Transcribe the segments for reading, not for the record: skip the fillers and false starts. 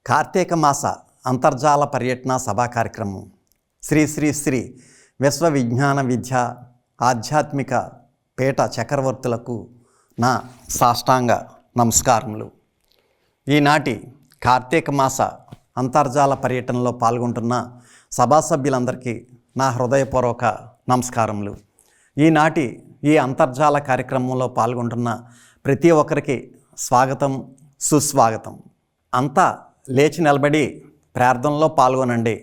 కార్తీక మాస అంతర్జాల పర్యటన సభా కార్యక్రమం శ్రీ శ్రీ శ్రీ విశ్వ విజ్ఞాన విద్య ఆధ్యాత్మిక పీఠ చక్రవర్తులకు నా సాష్టాంగ నమస్కారములు. ఈనాటి కార్తీక మాస అంతర్జాల పర్యటనలో పాల్గొంటున్న సభా సభ్యులందరికీ నా హృదయపూర్వక నమస్కారములు. ఈనాటి ఈ అంతర్జాల కార్యక్రమంలో పాల్గొంటున్న ప్రతి ఒక్కరికి స్వాగతం, సుస్వాగతం. అంతా లేచి నిలబడి ప్రార్థనలో పాల్గొనండి.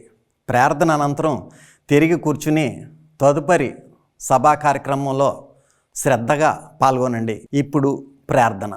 ప్రార్థన అనంతరం తిరిగి కూర్చుని తదుపరి సభా కార్యక్రమంలో శ్రద్ధగా పాల్గొనండి. ఇప్పుడు ప్రార్థన.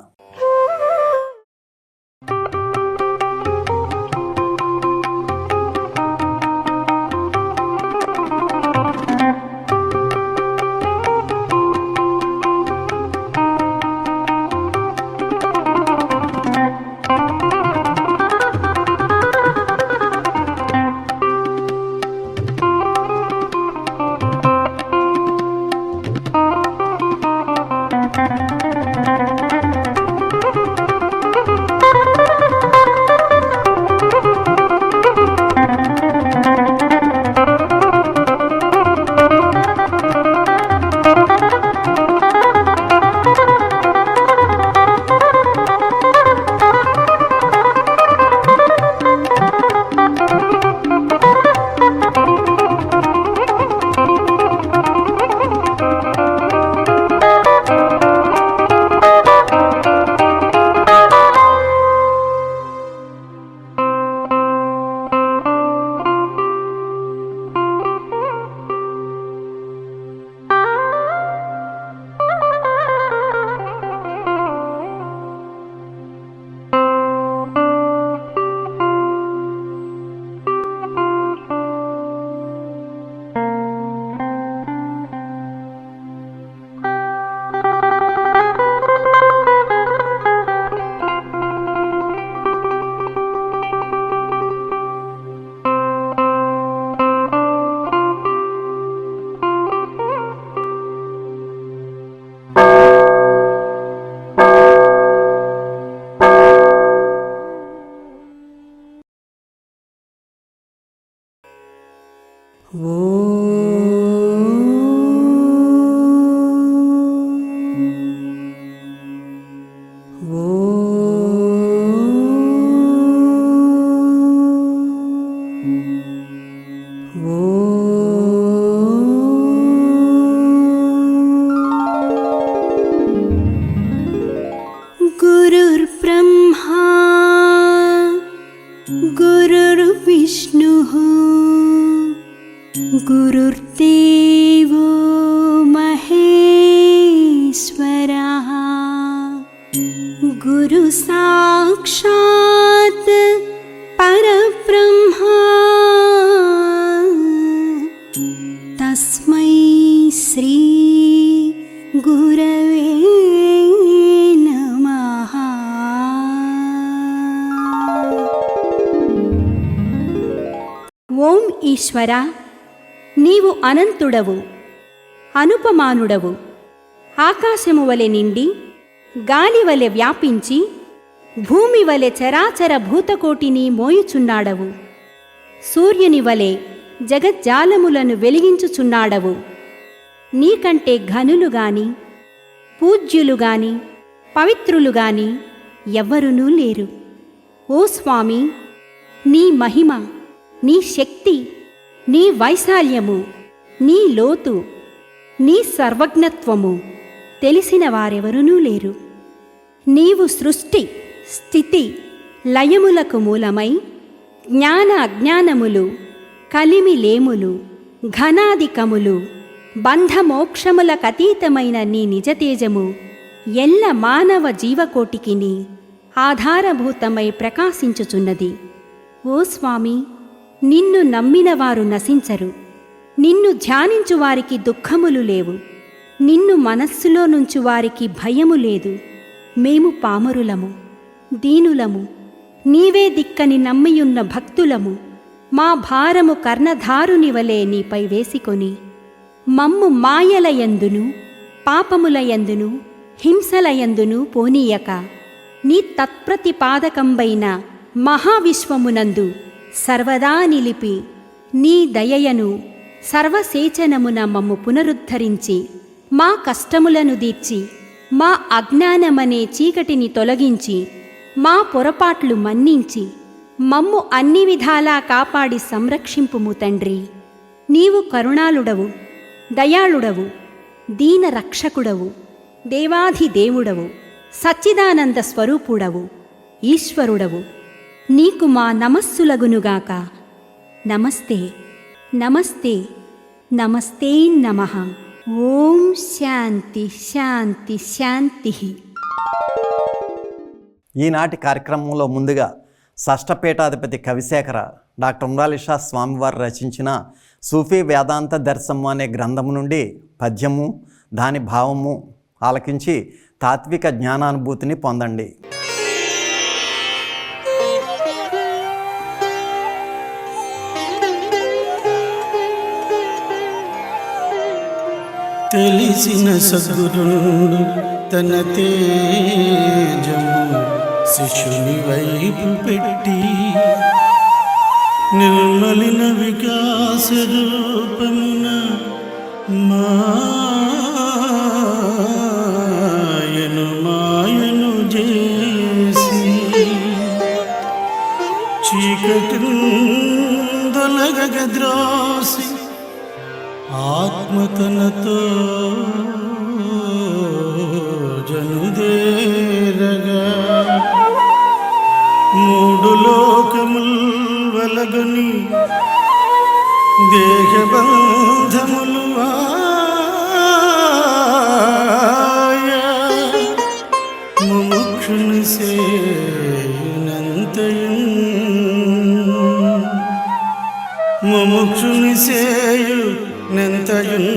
गुरुर्देवो महेश्वरः गुरु साक्षात् परब्रह्मा तस्मै श्री गुरवे नमः. ఓం ఈశ్వర, నీవు అనంతుడవు, అనుపమానుడవు. ఆకాశము వలె నిండి, గాలి వలె వ్యాపించి, భూమి వలె చరాచర భూతకోటిని మోయుచున్నాడవు. సూర్యుని వలె జగజ్జాలములను వెలిగించుచున్నాడవు. నీకంటే ఘనులు గాని, పూజ్యులు గాని, పవిత్రులు గాని ఎవ్వరునూ లేరు. ఓ స్వామి, నీ మహిమ, నీ శక్తి, నీ వైశాల్యము, నీ లోతు, నీ సర్వజ్ఞత్వము తెలిసిన వారెవరునూ లేరు. నీవు సృష్టి, స్థితి, లయములకు మూలమై జ్ఞాన అజ్ఞానములు, కలిమిలేములు, ఘనాధికములు, బంధమోక్షములకతీతమైన నీ నిజతేజము ఎల్ల మానవ జీవకోటికిని ఆధారభూతమై ప్రకాశించుచున్నది. ఓ స్వామి, నిన్ను నమ్మిన వారు నశించరు. నిన్ను ధ్యానించు వారికి దుఃఖములు లేవు. నిన్ను మనస్సులో నుంచి వారికి భయము లేదు. మేము పామరులము, దీనులము, నీవే దిక్కని నమ్మియున్న భక్తులము. మా భారము కర్ణధారుని వలె నీపై వేసికొని మమ్ము మాయలయందును, పాపములయందును, హింసలయందును పోనీయక నీ తత్ప్రతిపాదకంబైన మహావిశ్వమునందు సర్వదా నిలిపి నీ దయయను సర్వసేచనమున మమ్ము పునరుద్ధరించి మా కష్టములను దీర్చి మా అజ్ఞానమనే చీకటిని తొలగించి మా పొరపాట్లు మన్నించి మమ్ము అన్ని విధాలా కాపాడి సంరక్షింపుము తండ్రి. నీవు కరుణాళుడవు, దయాళుడవు, దీన రక్షకుడవు, దేవాధిదేవుడవు, సచ్చిదానంద స్వరూపుడవు, ఈశ్వరుడవు. నీకు మా నమస్సులగునుగాక. నమస్తే నమస్తే నమస్తే నమః. ఓం శాంతి శాంతి శాంతి. ఈనాటి కార్యక్రమంలో ముందుగా షష్ఠపీఠాధిపతి కవిశేఖర డాక్టర్ ఉమ్రాలి షా స్వామివారు రచించిన సూఫీ వేదాంత దర్శనము అనే గ్రంథము నుండి పద్యము దాని భావము ఆలకించి తాత్విక జ్ఞానానుభూతిని పొందండి. తెలిసిన సద్గురుండు తన తేజము శిష్యుని వైపు పెట్టి నిర్మలిన వికాస రూపమున మాయను చేసి చీకటిందొలగద్రోసి ఆత్మతనతో జనుదేరగా మూడు లోకముల్ వలగని దేహబంధములు ముముక్షుని సేయు నెంతయున్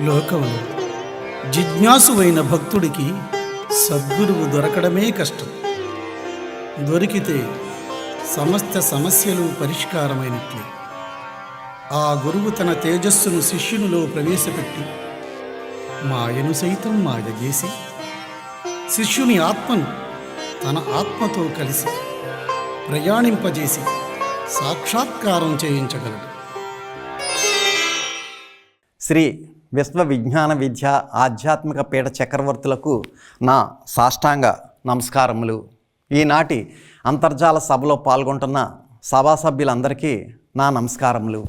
లోకంలో జిజ్ఞాసువైన భక్తుడికి సద్గురువు దొరకడమే కష్టం. దొరికితే సమస్త సమస్యలు పరిష్కారమైనట్లే. ఆ గురువు తన తేజస్సును శిష్యునిలో ప్రవేశపెట్టి మాయను సైతం మాయ చేసి శిష్యుని ఆత్మను తన ఆత్మతో కలిసి ప్రయాణింపజేసి సాక్షాత్కారం చేయించగలడు. శ్రీ విశ్వ విజ్ఞాన విద్య ఆధ్యాత్మిక పీఠ చక్రవర్తులకు నా సాష్టాంగ నమస్కారములు. ఈనాటి అంతర్జాల సభలో పాల్గొంటున్న సభా సభ్యులందరికీ నా నమస్కారములు.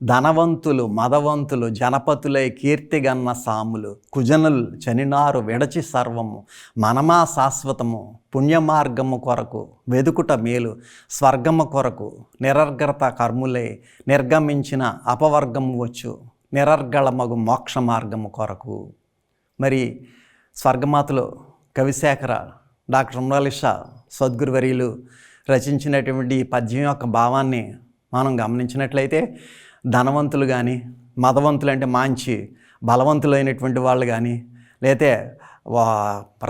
ధనవంతులు మదవంతులు జనపతులై కీర్తిగన్న సాములు కుజనులు చనినారు విడచి సర్వము మనమా శాశ్వతము పుణ్యమార్గము కొరకు వెదుకుట మేలు స్వర్గము కొరకు నిరర్గత కర్ములై నిర్గమించిన అపవర్గము వచ్చు నిరర్గళమగు మోక్ష మార్గము కొరకు. మరి స్వర్గమాతలో కవిశేఖర డాక్టర్ ఉమ్రాలి షా సద్గురువర్యులు రచించినటువంటి ఈ పద్యం యొక్క భావాన్ని మనం గమనించినట్లయితే ధనవంతులు కానీ మదవంతులు అంటే మంచి బలవంతులైనటువంటి వాళ్ళు కానీ లేతే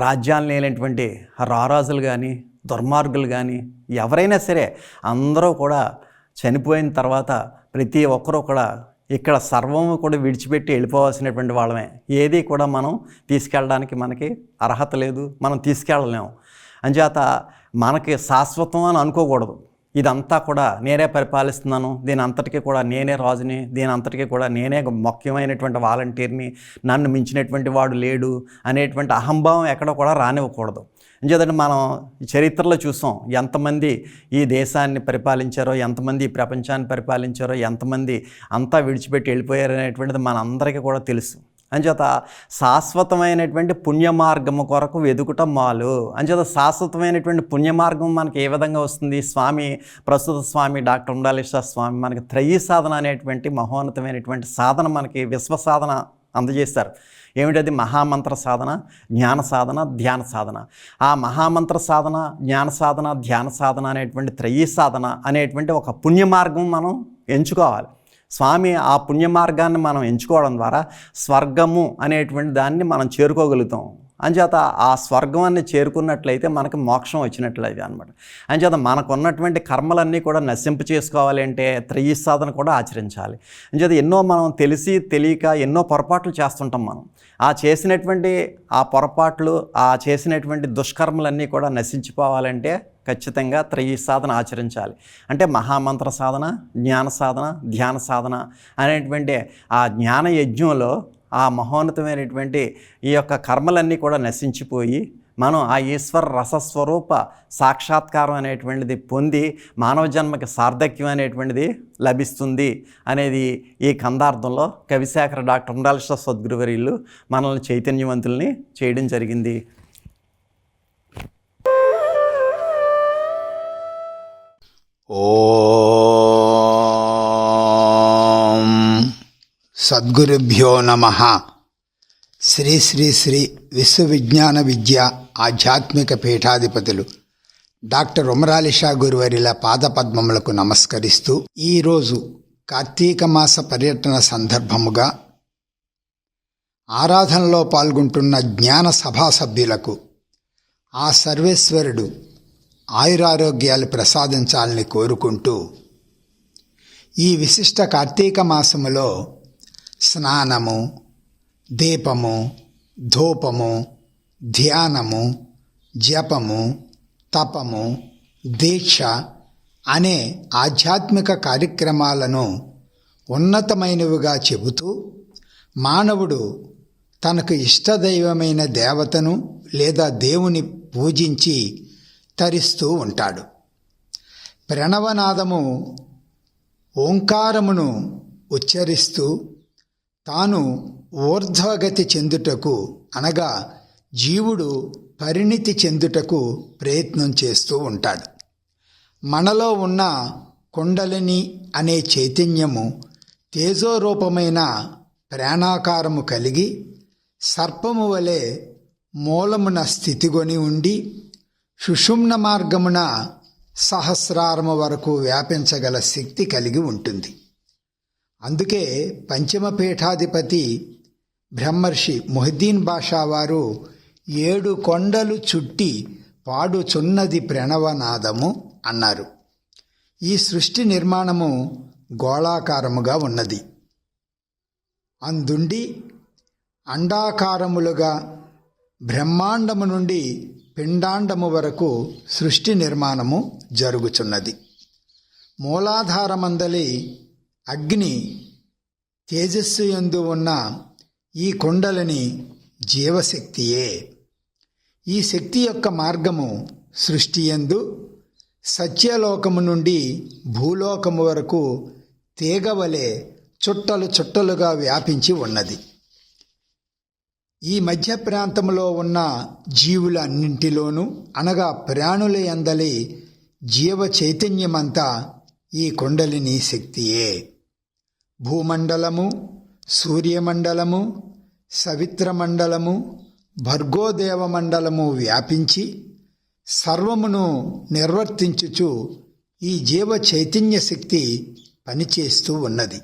రాజ్యాలు లేనటువంటి రారాజులు కానీ దుర్మార్గులు కానీ ఎవరైనా సరే అందరూ కూడా చనిపోయిన తర్వాత ప్రతి ఒక్కరూ కూడా ఇక్కడ సర్వము కూడా విడిచిపెట్టి వెళ్ళిపోవాల్సినటువంటి వాళ్ళమే. ఏది కూడా మనం తీసుకెళ్ళడానికి మనకి అర్హత లేదు, మనం తీసుకెళ్ళలేము. అంచేత మనకి శాశ్వతం అని అనుకోకూడదు. ఇదంతా కూడా నేనే పరిపాలిస్తున్నాను, దీని అంతటికీ కూడా నేనే రాజుని, దీని అంతటికీ కూడా నేనే ముఖ్యమైనటువంటి వాలంటీర్ని, నన్ను మించినటువంటి వాడు లేడు అనేటువంటి అహంభావం ఎక్కడ కూడా రానివ్వకూడదు. ఎందుకంటే మనం చరిత్రలో చూసాం ఎంతమంది ఈ దేశాన్ని పరిపాలించారో, ఎంతమంది ఈ ప్రపంచాన్ని పరిపాలించారో, ఎంతమంది అంతా విడిచిపెట్టి వెళ్ళిపోయారు అనేటువంటిది మనందరికీ కూడా తెలుసు. అంచేత శాశ్వతమైనటువంటి పుణ్యమార్గము కొరకు వెదుకుట మాలు. అంచేత శాశ్వతమైనటువంటి పుణ్యమార్గం మనకి ఏ విధంగా వస్తుంది? ప్రస్తుత స్వామి డాక్టర్ ఉమ్రాలి షా స్వామి మనకి త్రయీ సాధన అనేటువంటి మహోన్నతమైనటువంటి సాధన మనకి విశ్వ సాధన అందజేస్తారు. ఏమిటది? మహామంత్ర సాధన, జ్ఞాన సాధన, ధ్యాన సాధన. ఆ మహామంత్ర సాధన, జ్ఞాన సాధన, ధ్యాన సాధన అనేటువంటి త్రయీ సాధన అనేటువంటి ఒక పుణ్యమార్గం మనం ఎంచుకోవాలి. స్వామి ఆ పుణ్య మార్గాన్ని మనం ఎంచుకోవడం ద్వారా స్వర్గము అనేటువంటి దాన్ని మనం చేరుకోగలుగుతాం. అంచేత ఆ స్వర్గాన్ని చేరుకున్నట్లయితే మనకు మోక్షం వచ్చినట్లయితే అనమాట. అంచేత మనకు ఉన్నటువంటి కర్మలన్నీ కూడా నశింపు చేసుకోవాలి అంటే త్రయీ సాధన కూడా ఆచరించాలి. అంచేత ఎన్నో మనం తెలిసి తెలియక ఎన్నో పొరపాట్లు చేస్తుంటాం. మనం ఆ చేసినటువంటి ఆ పొరపాట్లు, ఆ చేసినటువంటి దుష్కర్మలన్నీ కూడా నశించిపోవాలంటే ఖచ్చితంగా త్రయీ సాధన ఆచరించాలి. అంటే మహామంత్ర సాధన, జ్ఞాన సాధన, ధ్యాన సాధన అనేటువంటి ఆ జ్ఞాన యజ్ఞంలో ఆ మహోన్నతమైనటువంటి ఈ యొక్క కర్మలన్నీ కూడా నశించిపోయి మనం ఆ ఈశ్వర రసస్వరూప సాక్షాత్కారం అనేటువంటిది పొంది మానవ జన్మకి సార్థక్యం అనేటువంటిది లభిస్తుంది అనేది ఈ కందార్థంలో కవిశేఖర డాక్టర్ ఉండాల్సిన సద్గురువర్యులు మనల్ని చైతన్యవంతుల్ని చేయడం జరిగింది. ఓం సద్గురుభ్యో నమః. శ్రీ శ్రీ శ్రీ విశ్వవిజ్ఞాన విద్య ఆధ్యాత్మిక పీఠాధిపతులు డాక్టర్ ఉమరాలి షా గురువర్యుల పాదపద్మములకు నమస్కరిస్తూ, ఈరోజు కార్తీక మాస పర్యటన సందర్భముగా ఆరాధనలో పాల్గొంటున్న జ్ఞాన సభా సభ్యులకు ఆ సర్వేశ్వరుడు ఆయురారోగ్యాలు ప్రసాదించాలని కోరుకుంటూ, ఈ విశిష్ట కార్తీక మాసములో స్నానము, దీపము, ధూపము, ధ్యానము, జపము, తపము, దీక్ష అనే ఆధ్యాత్మిక కార్యక్రమాలను ఉన్నతమైనవిగా చెబుతూ, మానవుడు తనకు ఇష్టదైవమైన దేవతను లేదా దేవుని పూజించి తరిస్తూ ఉంటాడు. ప్రణవనాదము ఓంకారమును ఉచ్చరిస్తూ తాను ఊర్ధ్వగతి చెందుటకు, అనగా జీవుడు పరిణితి చెందుటకు ప్రయత్నం చేస్తూ ఉంటాడు. మనలో ఉన్న కుండలిని అనే చైతన్యము తేజోరూపమైన ప్రాణాకారము కలిగి సర్పము వలె మూలమున స్థితిగొని ఉండి సుషుమ్న మార్గమున సహస్రారము వరకు వ్యాపించగల శక్తి కలిగి ఉంటుంది. అందుకే పంచమ పీఠాధిపతి బ్రహ్మర్షి మొహిద్దీన్ బాషా వారు 7 కొండలు చుట్టి పాడుచున్నది ప్రణవనాదము అన్నారు. ఈ సృష్టి నిర్మాణము గోళాకారముగా ఉన్నది. అందుండి అండాకారములుగా బ్రహ్మాండము నుండి పిండాండము వరకు సృష్టి నిర్మాణము జరుగుచున్నది. మూలాధారమందలి అగ్ని తేజస్సు యందు ఉన్న ఈ కుండలిని జీవశక్తియే. ఈ శక్తి యొక్క మార్గము సృష్టి యందు సత్యలోకము నుండి భూలోకము వరకు తీగవలే చుట్టలు చుట్టలుగా వ్యాపించి ఉన్నది. ఈ మధ్య ప్రాంతంలో ఉన్న జీవులన్నింటిలోనూ, అనగా ప్రాణుల యందలి జీవ చైతన్యమంతా ఈ కుండలిని శక్తియే. భూమండలము, సూర్యమండలము, సవిత్రమండలము, భర్గోదేవమండలము వ్యాపించి సర్వమును నిర్వర్తించుచు ఈ జీవ చైతన్య శక్తి పనిచేస్తూ ఉన్నది.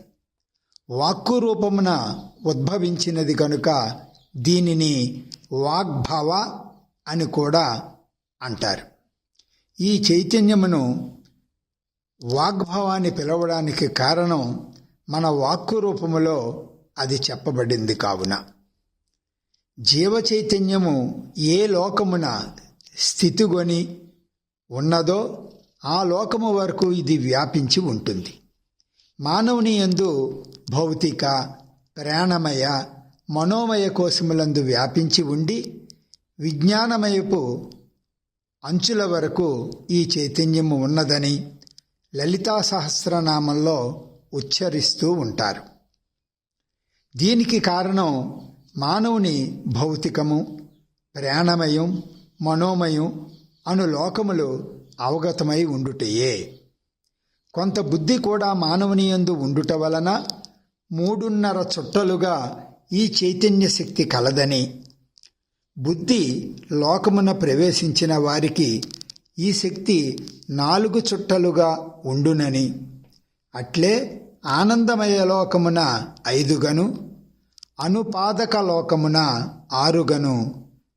వాక్కు రూపమున ఉద్భవించినది కనుక దీనిని వాగ్భవ అని కూడా అంటారు. ఈ చైతన్యమును వాగ్భవాన్ని పిలవడానికి కారణం మన వాక్కు రూపములో అది చెప్పబడింది కావున. జీవ చైతన్యము ఏ లోకమున స్థితిగొని ఉన్నదో ఆ లోకము వరకు ఇది వ్యాపించి ఉంటుంది. మానవుని యందు భౌతిక, ప్రాణమయ, మనోమయ కోశములందు వ్యాపించి ఉండి విజ్ఞానమయపు అంచుల వరకు ఈ చైతన్యము ఉన్నదని లలితా సహస్రనామంలో ఉచ్చరిస్తూ ఉంటారు. దీనికి కారణం మానవుని భౌతికము, ప్రాణమయం, మనోమయం అను లోకములు అవగతమై ఉండుటయే. కొంత బుద్ధి కూడా మానవుని యందు ఉండుట వలన 3.5 చుట్టలుగా ఈ చైతన్య శక్తి కలదని, బుద్ధి లోకమున ప్రవేశించిన వారికి ఈ శక్తి 4 చుట్టలుగా ఉండునని, అట్లే ఆనందమయ లోకమున 5 గను, అనుపాదక లోకమున 6 గను,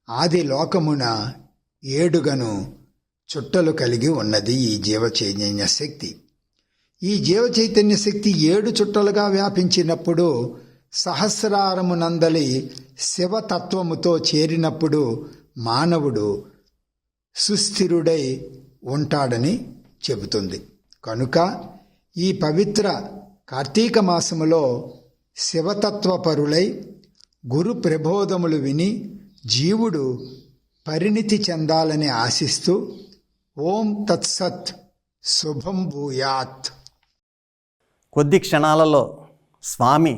ఆది లోకమున 7 చుట్టలు కలిగి ఉన్నది ఈ జీవ చైతన్య శక్తి. ఈ జీవ చైతన్య శక్తి 7 చుట్టలుగా వ్యాపించినప్పుడు సహస్రారమునందలి శివతత్వముతో చేరినప్పుడు మానవుడు సుస్థిరుడై ఉంటాడని చెబుతుంది. కనుక ఈ పవిత్ర కార్తీక మాసములో శివతత్వపరులై గురు ప్రబోధములు విని జీవుడు పరిణితి చెందాలని ఆశిస్తూ ఓం తత్సత్ శుభం భూయాత్. కొద్ది క్షణాలలో స్వామి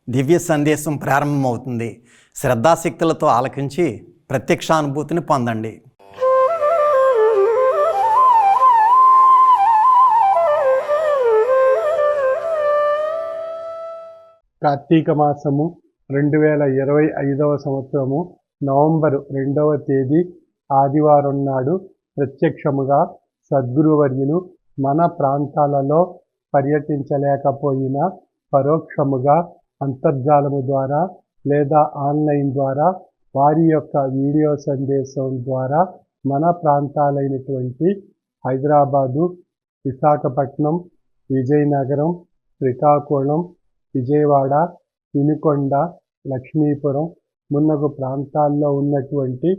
దివ్య సందేశం ప్రారంభమవుతుంది. శ్రద్ధాశక్తులతో ఆలకించి ప్రత్యక్షానుభూతిని పొందండి. కార్తీక మాసము 2025 సంవత్సరము నవంబరు 2వ తేదీ ఆదివారం నాడు ప్రత్యక్షముగా సద్గురువర్యులు మన ప్రాంతాలలో పర్యటించలేకపోయినా పరోక్షముగా అంతర్జాలము ద్వారా లేదా ఆన్లైన్ ద్వారా వారి యొక్క వీడియో సందేశం ద్వారా మన ప్రాంతాలైనటువంటి హైదరాబాదు, విశాఖపట్నం, విజయనగరం, శ్రీకాకుళం, విజయవాడ, వినుకొండ, లక్ష్మీపురం మున్నగు ప్రాంతాల్లో ఉన్నటువంటి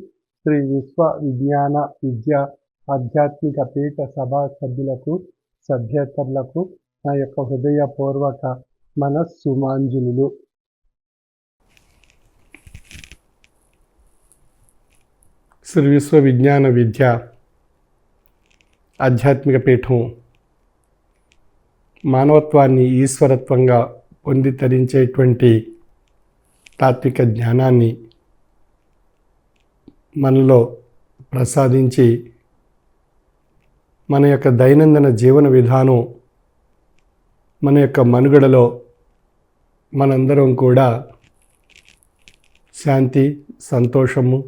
శ్రీ విశ్వ విజ్ఞాన విద్య ఆధ్యాత్మిక పీఠ సభా సభ్యులకు, సభ్యేతరులకు నా యొక్క హృదయపూర్వక మనస్సుమాంజలులు. శ్రీ విశ్వ విజ్ఞాన విద్య ఆధ్యాత్మిక పీఠం మానవత్వాన్ని ఈశ్వరత్వంగా పొంది తరించేటువంటి తాత్విక జ్ఞానాన్ని మనలో ప్రసాదించి మన యొక్క దైనందిన జీవన విధానం, మన యొక్క మనుగడలో మనందరం కూడా శాంతి, సంతోషము,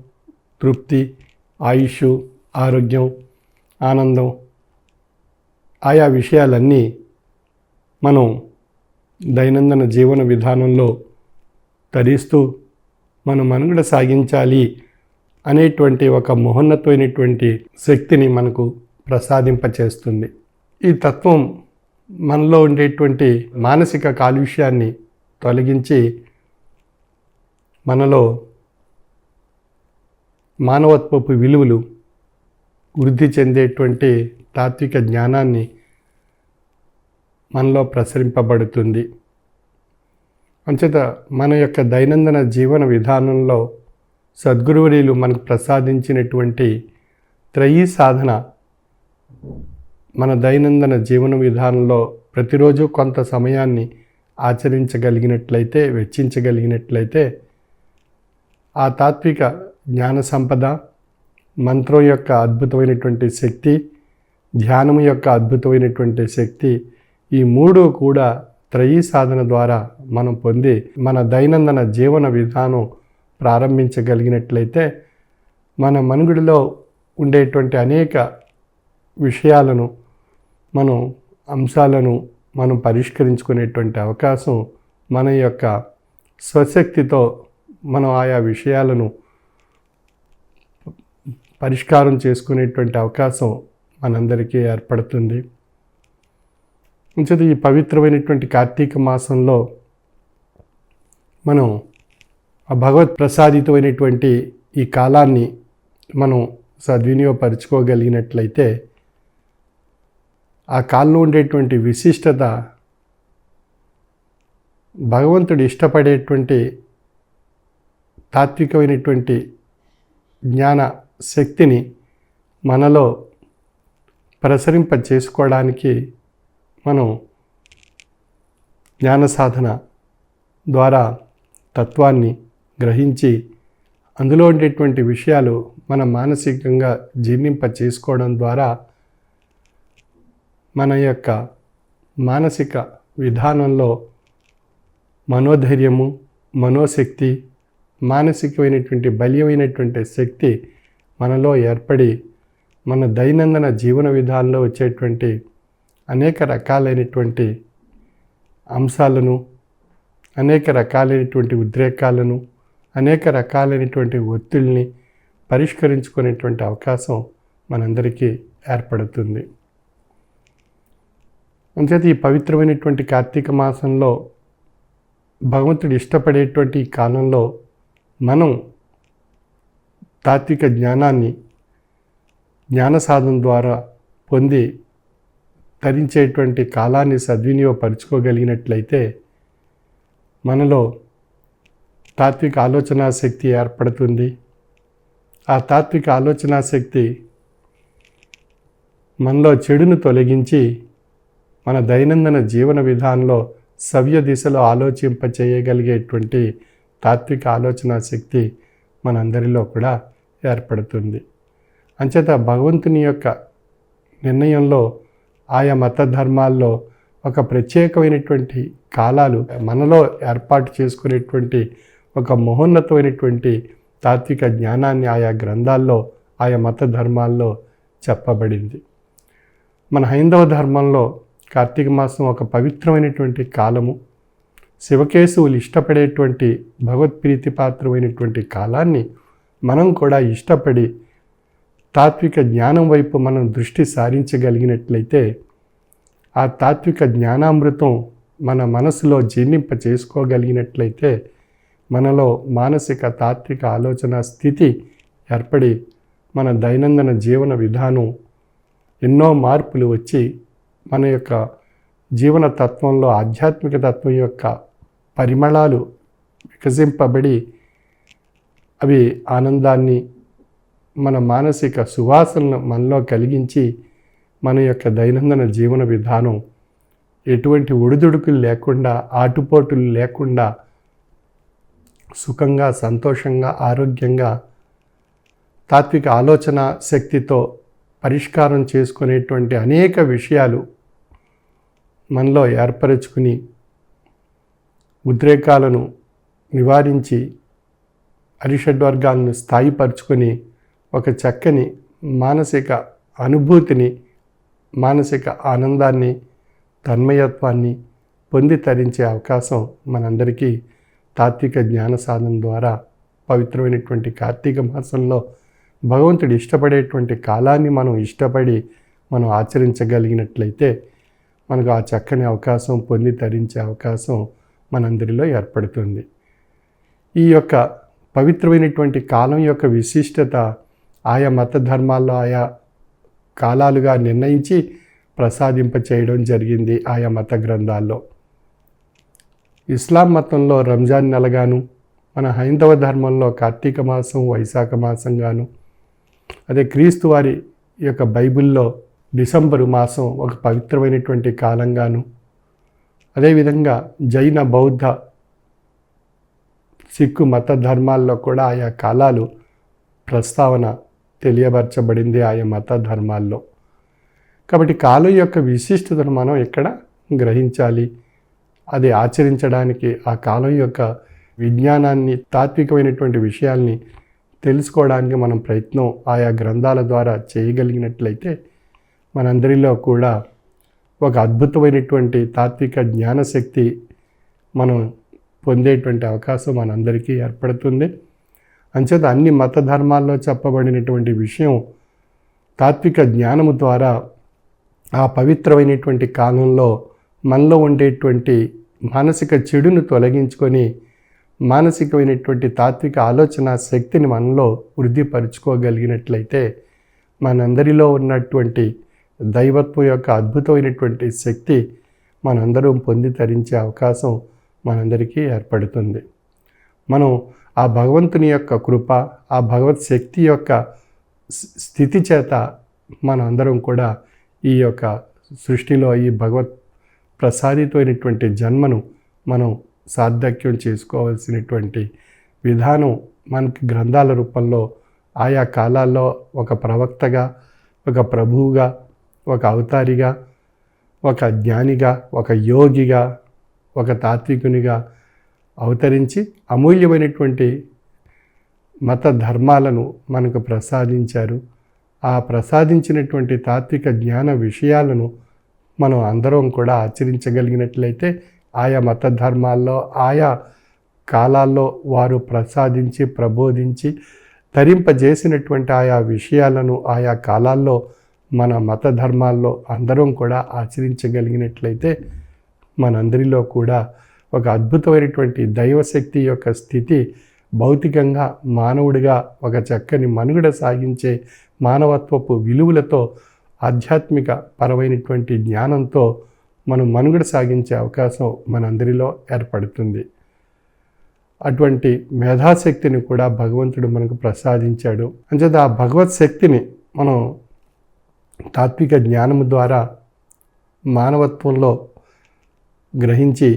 తృప్తి, ఆయుష్, ఆరోగ్యం, ఆనందం ఆయా విషయాలన్నీ మనం దైనందిన జీవన విధానంలో తరిస్తూ మన మనుగడ సాగించాలి అనేటువంటి ఒక మహోన్నతమైనటువంటి శక్తిని మనకు ప్రసాదింపచేస్తుంది. ఈ తత్వం మనలో ఉండేటువంటి మానసిక కాలుష్యాన్ని తొలగించి మనలో మానవత్వపు విలువలు వృద్ధి చెందేటువంటి తాత్విక జ్ఞానాన్ని మనలో ప్రసరింపబడుతుంది. అంచేత మన యొక్క దైనందిన జీవన విధానంలో సద్గురువులు మనకు ప్రసాదించినటువంటి త్రయీ సాధన మన దైనందిన జీవన విధానంలో ప్రతిరోజు కొంత సమయాన్ని ఆచరించగలిగినట్లయితే, వెచ్చించగలిగినట్లయితే ఆ తాత్విక జ్ఞాన సంపద, మంత్రం యొక్క అద్భుతమైనటువంటి శక్తి, ధ్యానం యొక్క అద్భుతమైనటువంటి శక్తి, ఈ మూడు కూడా త్రయీ సాధన ద్వారా మనం పొంది మన దైనందిన జీవన విధానం ప్రారంభించగలిగినట్లయితే మన మనుగడలో ఉండేటువంటి అనేక విషయాలను, మనం అంశాలను మనం పరిష్కరించుకునేటువంటి అవకాశం, మన యొక్క స్వశక్తితో మనం ఆయా విషయాలను పరిష్కారం చేసుకునేటువంటి అవకాశం మనందరికీ ఏర్పడుతుంది. ఈ పవిత్రమైనటువంటి కార్తీక మాసంలో మనం ఆ భగవత్ ప్రసాదితమైనటువంటి ఈ కాలాన్ని మనం సద్వినియోగపరుచుకోగలిగినట్లయితే ఆ కాలంలో ఉండేటువంటి విశిష్టత, భగవంతుడు ఇష్టపడేటువంటి తాత్వికమైనటువంటి జ్ఞాన శక్తిని మనలో ప్రసరింప చేసుకోవడానికి మనం జ్ఞాన సాధన ద్వారా తత్వాన్ని గ్రహించి అందులో ఉండేటువంటి విషయాలు మన మానసికంగా జీర్ణింప చేసుకోవడం ద్వారా మన యొక్క మానసిక విధానంలో మనోధైర్యము, మనోశక్తి, మానసికమైనటువంటి బలీయమైనటువంటి శక్తి మనలో ఏర్పడి మన దైనందిన జీవన విధానంలో వచ్చేటువంటి అనేక రకాలైనటువంటి అంశాలను, అనేక రకాలైనటువంటి ఉద్రేకాలను, అనేక రకాలైనటువంటి ఒత్తిడిని పరిష్కరించుకునేటువంటి అవకాశం మనందరికీ ఏర్పడుతుంది. అంచేత ఈ పవిత్రమైనటువంటి కార్తీక మాసంలో భగవంతుడు ఇష్టపడేటువంటి ఈ కాలంలో మనం తాత్విక జ్ఞానాన్ని జ్ఞాన సాధన ద్వారా పొంది తరించేటువంటి కాలాన్ని సద్వినియోగపరుచుకోగలిగినట్లయితే మనలో తాత్విక ఆలోచనా శక్తి ఏర్పడుతుంది. ఆ తాత్విక ఆలోచనా శక్తి మనలో చెడును తొలగించి మన దైనందిన జీవన విధానంలో సవ్య దిశలో ఆలోచింపచేయగలిగేటువంటి తాత్విక ఆలోచనా శక్తి మనందరిలో కూడా ఏర్పడుతుంది. అంచేత భగవంతుని యొక్క నిర్ణయంలో ఆయా మత ధర్మాల్లో ఒక ప్రత్యేకమైనటువంటి కాలాలు మనలో ఏర్పాటు చేసుకునేటువంటి ఒక మహోన్నతమైనటువంటి తాత్విక జ్ఞానాన్ని ఆయా గ్రంథాల్లో ఆయా మత ధర్మాల్లో చెప్పబడింది. మన హైందవ ధర్మంలో కార్తీక మాసం ఒక పవిత్రమైనటువంటి కాలము. శివకేశవులు ఇష్టపడేటువంటి భగవత్ప్రీతిపాత్రమైనటువంటి కాలాన్ని మనం కూడా ఇష్టపడి తాత్విక జ్ఞానం వైపు మనం దృష్టి సారించగలిగినట్లయితే ఆ తాత్విక జ్ఞానామృతం మన మనసులో జీర్ణింప చేసుకోగలిగినట్లయితే మనలో మానసిక తాత్విక ఆలోచన స్థితి ఏర్పడి మన దైనందిన జీవన విధానం ఎన్నో మార్పులు వచ్చి మన యొక్క జీవన తత్వంలో ఆధ్యాత్మిక తత్వం యొక్క పరిమళాలు వికసింపబడి అవి ఆనందాన్ని మన మానసిక సువాసనను మనలో కలిగించి మన యొక్క దైనందిన జీవన విధానం ఎటువంటి ఒడిదుడుకులు లేకుండా ఆటుపోటులు లేకుండా సుఖంగా సంతోషంగా ఆరోగ్యంగా తాత్విక ఆలోచన శక్తితో పరిష్కారం చేసుకునేటువంటి అనేక విషయాలు మనలో ఏర్పరచుకుని ఉద్రేకాలను నివారించి అరిషడ్వర్గాలను స్థాయిపరుచుకొని ఒక చక్కని మానసిక అనుభూతిని మానసిక ఆనందాన్ని తన్మయత్వాన్ని పొంది తరించే అవకాశం మనందరికీ తాత్విక జ్ఞాన సాధన ద్వారా పవిత్రమైనటువంటి కార్తీక మాసంలో భగవంతుడు ఇష్టపడేటువంటి కాలాన్ని మనం ఇష్టపడి మనం ఆచరించగలిగినట్లయితే మనకు ఆ చక్కని అవకాశం పొంది తరించే అవకాశం మనందరిలో ఏర్పడుతుంది. ఈ యొక్క పవిత్రమైనటువంటి కాలం యొక్క విశిష్టత ఆయా మత ధర్మాల్లో ఆయా కాలాలుగా నిర్ణయించి ప్రసాదింపచేయడం జరిగింది ఆయా మత గ్రంథాల్లో. ఇస్లాం మతంలో రంజాన్ నెలగాను, మన హైందవ ధర్మంలో కార్తీక మాసం వైశాఖ మాసంగాను, అదే క్రీస్తు వారి యొక్క బైబిల్లో డిసెంబరు మాసం ఒక పవిత్రమైనటువంటి కాలంగాను, అదేవిధంగా జైన బౌద్ధ సిక్కు మత ధర్మాల్లో కూడా ఆయా కాలాలు ప్రస్తావన తెలియపరచబడింది ఆయా మత ధర్మాల్లో. కాబట్టి కాలం యొక్క విశిష్టతను మనం ఇక్కడ గ్రహించాలి. అది ఆచరించడానికి ఆ కాలం యొక్క విజ్ఞానాన్ని తాత్వికమైనటువంటి విషయాల్ని తెలుసుకోవడానికి మనం ప్రయత్నం ఆయా గ్రంథాల ద్వారా చేయగలిగినట్లయితే మనందరిలో కూడా ఒక అద్భుతమైనటువంటి తాత్విక జ్ఞానశక్తి మనం పొందేటువంటి అవకాశం మనందరికీ ఏర్పడుతుంది. అంచేత అన్ని మత ధర్మాల్లో చెప్పబడినటువంటి విషయం తాత్విక జ్ఞానము ద్వారా ఆ పవిత్రమైనటువంటి కాలంలో మనలో ఉండేటువంటి మానసిక చెడును తొలగించుకొని మానసికమైనటువంటి తాత్విక ఆలోచన శక్తిని మనలో వృద్ధిపరుచుకోగలిగినట్లయితే మనందరిలో ఉన్నటువంటి దైవత్వం యొక్క అద్భుతమైనటువంటి శక్తి మనందరం పొంది తరించే అవకాశం మనందరికీ ఏర్పడుతుంది. మనం ఆ భగవంతుని యొక్క కృప, ఆ భగవత్ శక్తి యొక్క స్థితి చేత మనందరం కూడా ఈ యొక్క సృష్టిలో ఈ భగవత్ ప్రసాదితమైనటువంటి జన్మను మనం సార్థక్యం చేసుకోవాల్సినటువంటి విధానం మనకి గ్రంథాల రూపంలో ఆయా కాలాల్లో ఒక ప్రవక్తగా, ఒక ప్రభువుగా, ఒక అవతారిగా, ఒక జ్ఞానిగా, ఒక యోగిగా, ఒక తాత్వికునిగా అవతరించి అమూల్యమైనటువంటి మత ధర్మాలను మనకు ప్రసాదించారు. ఆ ప్రసాదించినటువంటి తాత్విక జ్ఞాన విషయాలను మనం అందరం కూడా ఆచరించగలిగినట్లయితే ఆయా మత ధర్మాల్లో ఆయా కాలాల్లో వారు ప్రసాదించి ప్రబోధించి తరింపజేసినటువంటి ఆయా విషయాలను ఆయా కాలాల్లో మన మత ధర్మాల్లో అందరం కూడా ఆచరించగలిగినట్లయితే మనందరిలో కూడా ఒక అద్భుతమైనటువంటి దైవశక్తి యొక్క స్థితి, భౌతికంగా మానవుడిగా ఒక చక్కని మనుగడ సాగించే మానవత్వపు విలువలతో ఆధ్యాత్మిక పరమైనటువంటి జ్ఞానంతో మనం మనుగడ సాగించే అవకాశం మనందరిలో ఏర్పడుతుంది. అటువంటి మేధాశక్తిని కూడా భగవంతుడు మనకు ప్రసాదించాడు. అంచేత ఆ భగవత్ శక్తిని మనం తాత్విక జ్ఞానము ద్వారా మానవత్వంలో గ్రహించి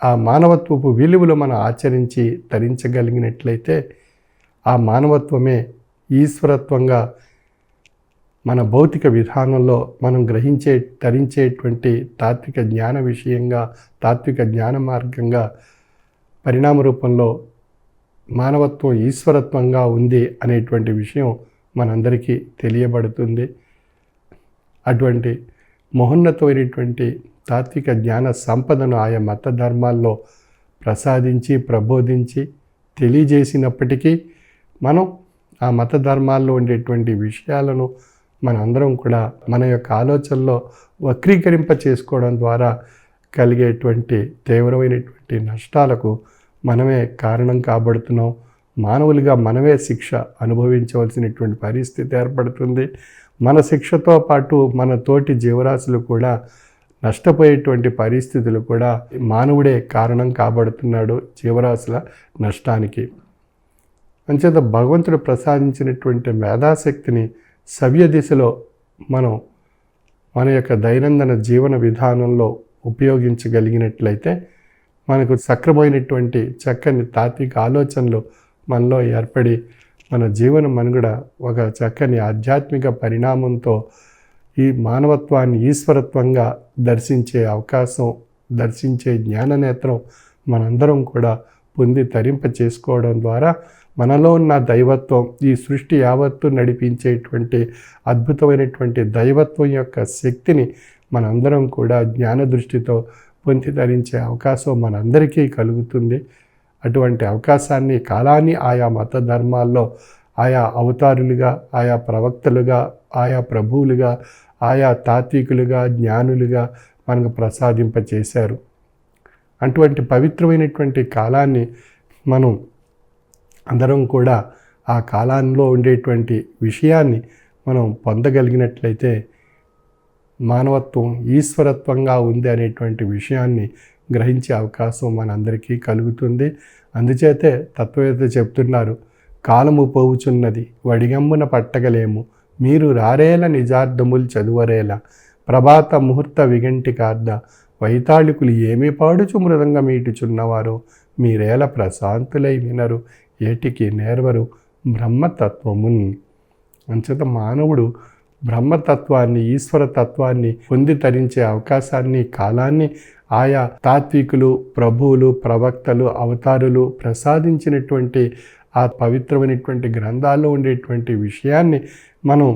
ఆ మానవత్వపు విలువలు మనం ఆచరించి తరించగలిగినట్లయితే ఆ మానవత్వమే ఈశ్వరత్వంగా మన భౌతిక విధానంలో మనం తరించేటువంటి తాత్విక జ్ఞాన విషయంగా, తాత్విక జ్ఞాన మార్గంగా పరిణామ రూపంలో మానవత్వం ఈశ్వరత్వంగా ఉంది అనేటువంటి విషయం మనందరికీ తెలియబడుతుంది. అటువంటి మహోన్నతమైనటువంటి తాత్విక జ్ఞాన సంపదను ఆయా మత ధర్మాల్లో ప్రసాదించి ప్రబోధించి తెలియజేసినప్పటికీ మనం ఆ మత ధర్మాల్లో ఉండేటువంటి విషయాలను మనందరం కూడా మన యొక్క ఆలోచనలో వక్రీకరింప చేసుకోవడం ద్వారా కలిగేటువంటి తీవ్రమైనటువంటి నష్టాలకు మనమే కారణం కాబడుతున్నాం. మానవులుగా మనమే శిక్ష అనుభవించవలసినటువంటి పరిస్థితి ఏర్పడుతుంది. మన శిక్షతో పాటు మన తోటి జీవరాశులు కూడా నష్టపోయేటువంటి పరిస్థితులు కూడా మానవుడే కారణం కాబడుతున్నాడు జీవరాశుల నష్టానికి. అంచేత భగవంతుడు ప్రసాదించినటువంటి మేధాశక్తిని సవ్య దిశలో మనం మన యొక్క దైనందిన జీవన విధానంలో ఉపయోగించగలిగినట్లయితే మనకు సక్రమైనటువంటి చక్కని తాత్విక ఆలోచనలు మనలో ఏర్పడి మన జీవన మనుగడ ఒక చక్కని ఆధ్యాత్మిక పరిణామంతో ఈ మానవత్వాన్ని ఈశ్వరత్వంగా దర్శించే జ్ఞాననేత్రం మనందరం కూడా పొంది తరింప చేసుకోవడం ద్వారా మనలో ఉన్న దైవత్వం, ఈ సృష్టి యావత్తు నడిపించేటువంటి అద్భుతమైనటువంటి దైవత్వం యొక్క శక్తిని మనందరం కూడా జ్ఞాన దృష్టితో పొంది ధరించే అవకాశం మనందరికీ కలుగుతుంది. అటువంటి అవకాశాన్ని, కాలాన్ని ఆయా మత ధర్మాల్లో ఆయా అవతారులుగా, ఆయా ప్రవక్తలుగా, ఆయా ప్రభువులుగా, ఆయా తాత్వికులుగా, జ్ఞానులుగా మనకు ప్రసాదింపచేశారు. అటువంటి పవిత్రమైనటువంటి కాలాన్ని మనం అందరం కూడా ఆ కాలంలో ఉండేటువంటి విషయాన్ని మనం పొందగలిగినట్లయితే మానవత్వం ఈశ్వరత్వంగా ఉంది అనేటువంటి విషయాన్ని గ్రహించే అవకాశం మనందరికీ కలుగుతుంది. అందుచేతే తత్వవేత్త చెప్తున్నారు, కాలము పోవుచున్నది వడిగమ్మున పట్టగలేము, మీరు రారేల నిజార్థములు చదువరేలా, ప్రభాత ముహూర్త విగంటికార్ద, వైతాళికులు ఏమి పాడుచు మృదంగా మీటుచున్నవారో, మీరేల ప్రశాంతులై వినరు, ఏటికి నేర్వరు బ్రహ్మతత్వమున్. అంచేత మానవుడు బ్రహ్మతత్వాన్ని, ఈశ్వరతత్వాన్ని పొంది తరించే అవకాశాన్ని, కాలాన్ని ఆయా తాత్వికులు, ప్రభువులు, ప్రవక్తలు, అవతారులు ప్రసాదించినటువంటి ఆ పవిత్రమైనటువంటి గ్రంథాల్లో ఉండేటువంటి విషయాన్ని మనం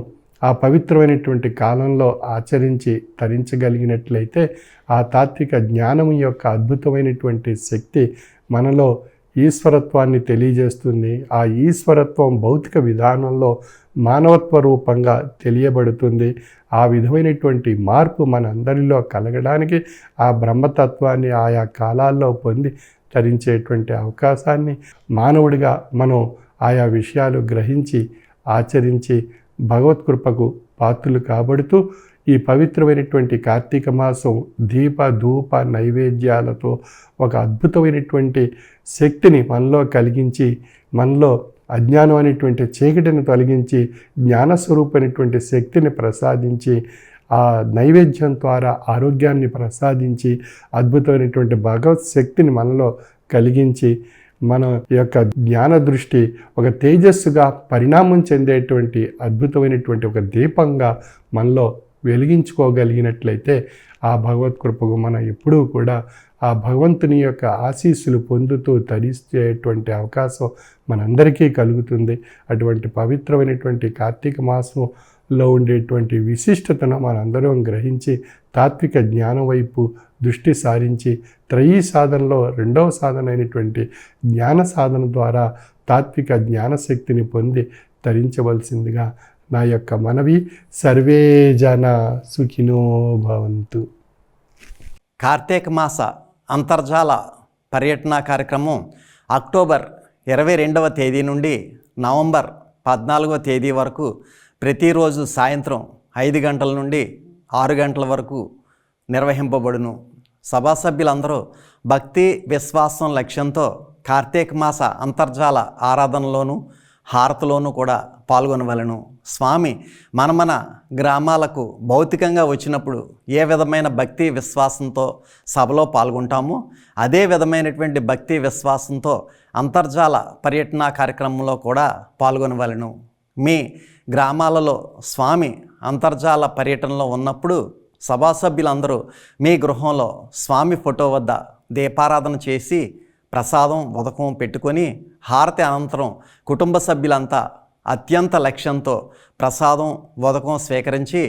ఆ పవిత్రమైనటువంటి కాలంలో ఆచరించి తరించగలిగినట్లయితే ఆ తాత్విక జ్ఞానం యొక్క అద్భుతమైనటువంటి శక్తి మనలో ఈశ్వరత్వాన్ని తెలియజేస్తుంది. ఆ ఈశ్వరత్వం భౌతిక విధానంలో మానవత్వ రూపంగా తెలియబడుతుంది. ఆ విధమైనటువంటి మార్పు మనందరిలో కలగడానికి ఆ బ్రహ్మతత్వాన్ని ఆయా కాలాల్లో పొంది తరించేటువంటి అవకాశాన్ని మానవుడిగా మనం ఆయా విషయాలు గ్రహించి ఆచరించి భగవత్కృపకు పాత్రులు కాబడుతూ ఈ పవిత్రమైనటువంటి కార్తీక మాసం దీప ధూప నైవేద్యాలతో ఒక అద్భుతమైనటువంటి శక్తిని మనలో కలిగించి, మనలో అజ్ఞానం అనేటువంటి చీకటిని తొలగించి జ్ఞానస్వరూపమైనటువంటి శక్తిని ప్రసాదించి, ఆ నైవేద్యం ద్వారా ఆరోగ్యాన్ని ప్రసాదించి, అద్భుతమైనటువంటి భగవత్ శక్తిని మనలో కలిగించి, మన యొక్క జ్ఞాన దృష్టి ఒక తేజస్సుగా పరిణామం చెందేటువంటి అద్భుతమైనటువంటి ఒక దీపంగా మనలో వెలిగించుకోగలిగినట్లయితే ఆ భగవత్ కృపకు మనం ఎప్పుడూ కూడా ఆ భగవంతుని యొక్క ఆశీస్సులు పొందుతూ తరించేటువంటి అవకాశం మనందరికీ కలుగుతుంది. అటువంటి పవిత్రమైనటువంటి కార్తీక మాసంలో ఉండేటువంటి విశిష్టతను మనందరం గ్రహించి తాత్విక జ్ఞానం వైపు దృష్టి సారించి త్రయీ సాధనలో రెండవ సాధన అయినటువంటి జ్ఞాన సాధన ద్వారా తాత్విక జ్ఞానశక్తిని పొంది తరించవలసిందిగా నా యొక్క మనవి. సర్వే జన సుఖినో భవంతు. కార్తీక మాస అంతర్జాల పర్యటన కార్యక్రమం అక్టోబర్ 22వ తేదీ నుండి నవంబర్ 14వ తేదీ వరకు ప్రతిరోజు సాయంత్రం 5 గంటల నుండి 6 గంటల వరకు నిర్వహింపబడును. సభా సభ్యులందరూ భక్తి విశ్వాసం లక్ష్యంతో కార్తీక మాస అంతర్జాల ఆరాధనలోను హారతిలోనూ కూడా పాల్గొనవలను. స్వామి మన గ్రామాలకు భౌతికంగా వచ్చినప్పుడు ఏ విధమైన భక్తి విశ్వాసంతో సభలో పాల్గొంటామో అదే విధమైనటువంటి భక్తి విశ్వాసంతో అంతర్జాల పర్యటన కార్యక్రమంలో కూడా పాల్గొనవలను. మీ గ్రామాలలో స్వామి అంతర్జాల పర్యటనలో ఉన్నప్పుడు సభా సభ్యులందరూ మీ గృహంలో స్వామి ఫోటో వద్ద దీపారాధన చేసి ప్రసాదం ఉదకం పెట్టుకొని హారతి అనంతరం కుటుంబ సభ్యులంతా అత్యంత లక్ష్యంతో ప్రసాదం ఉదకం స్వీకరించి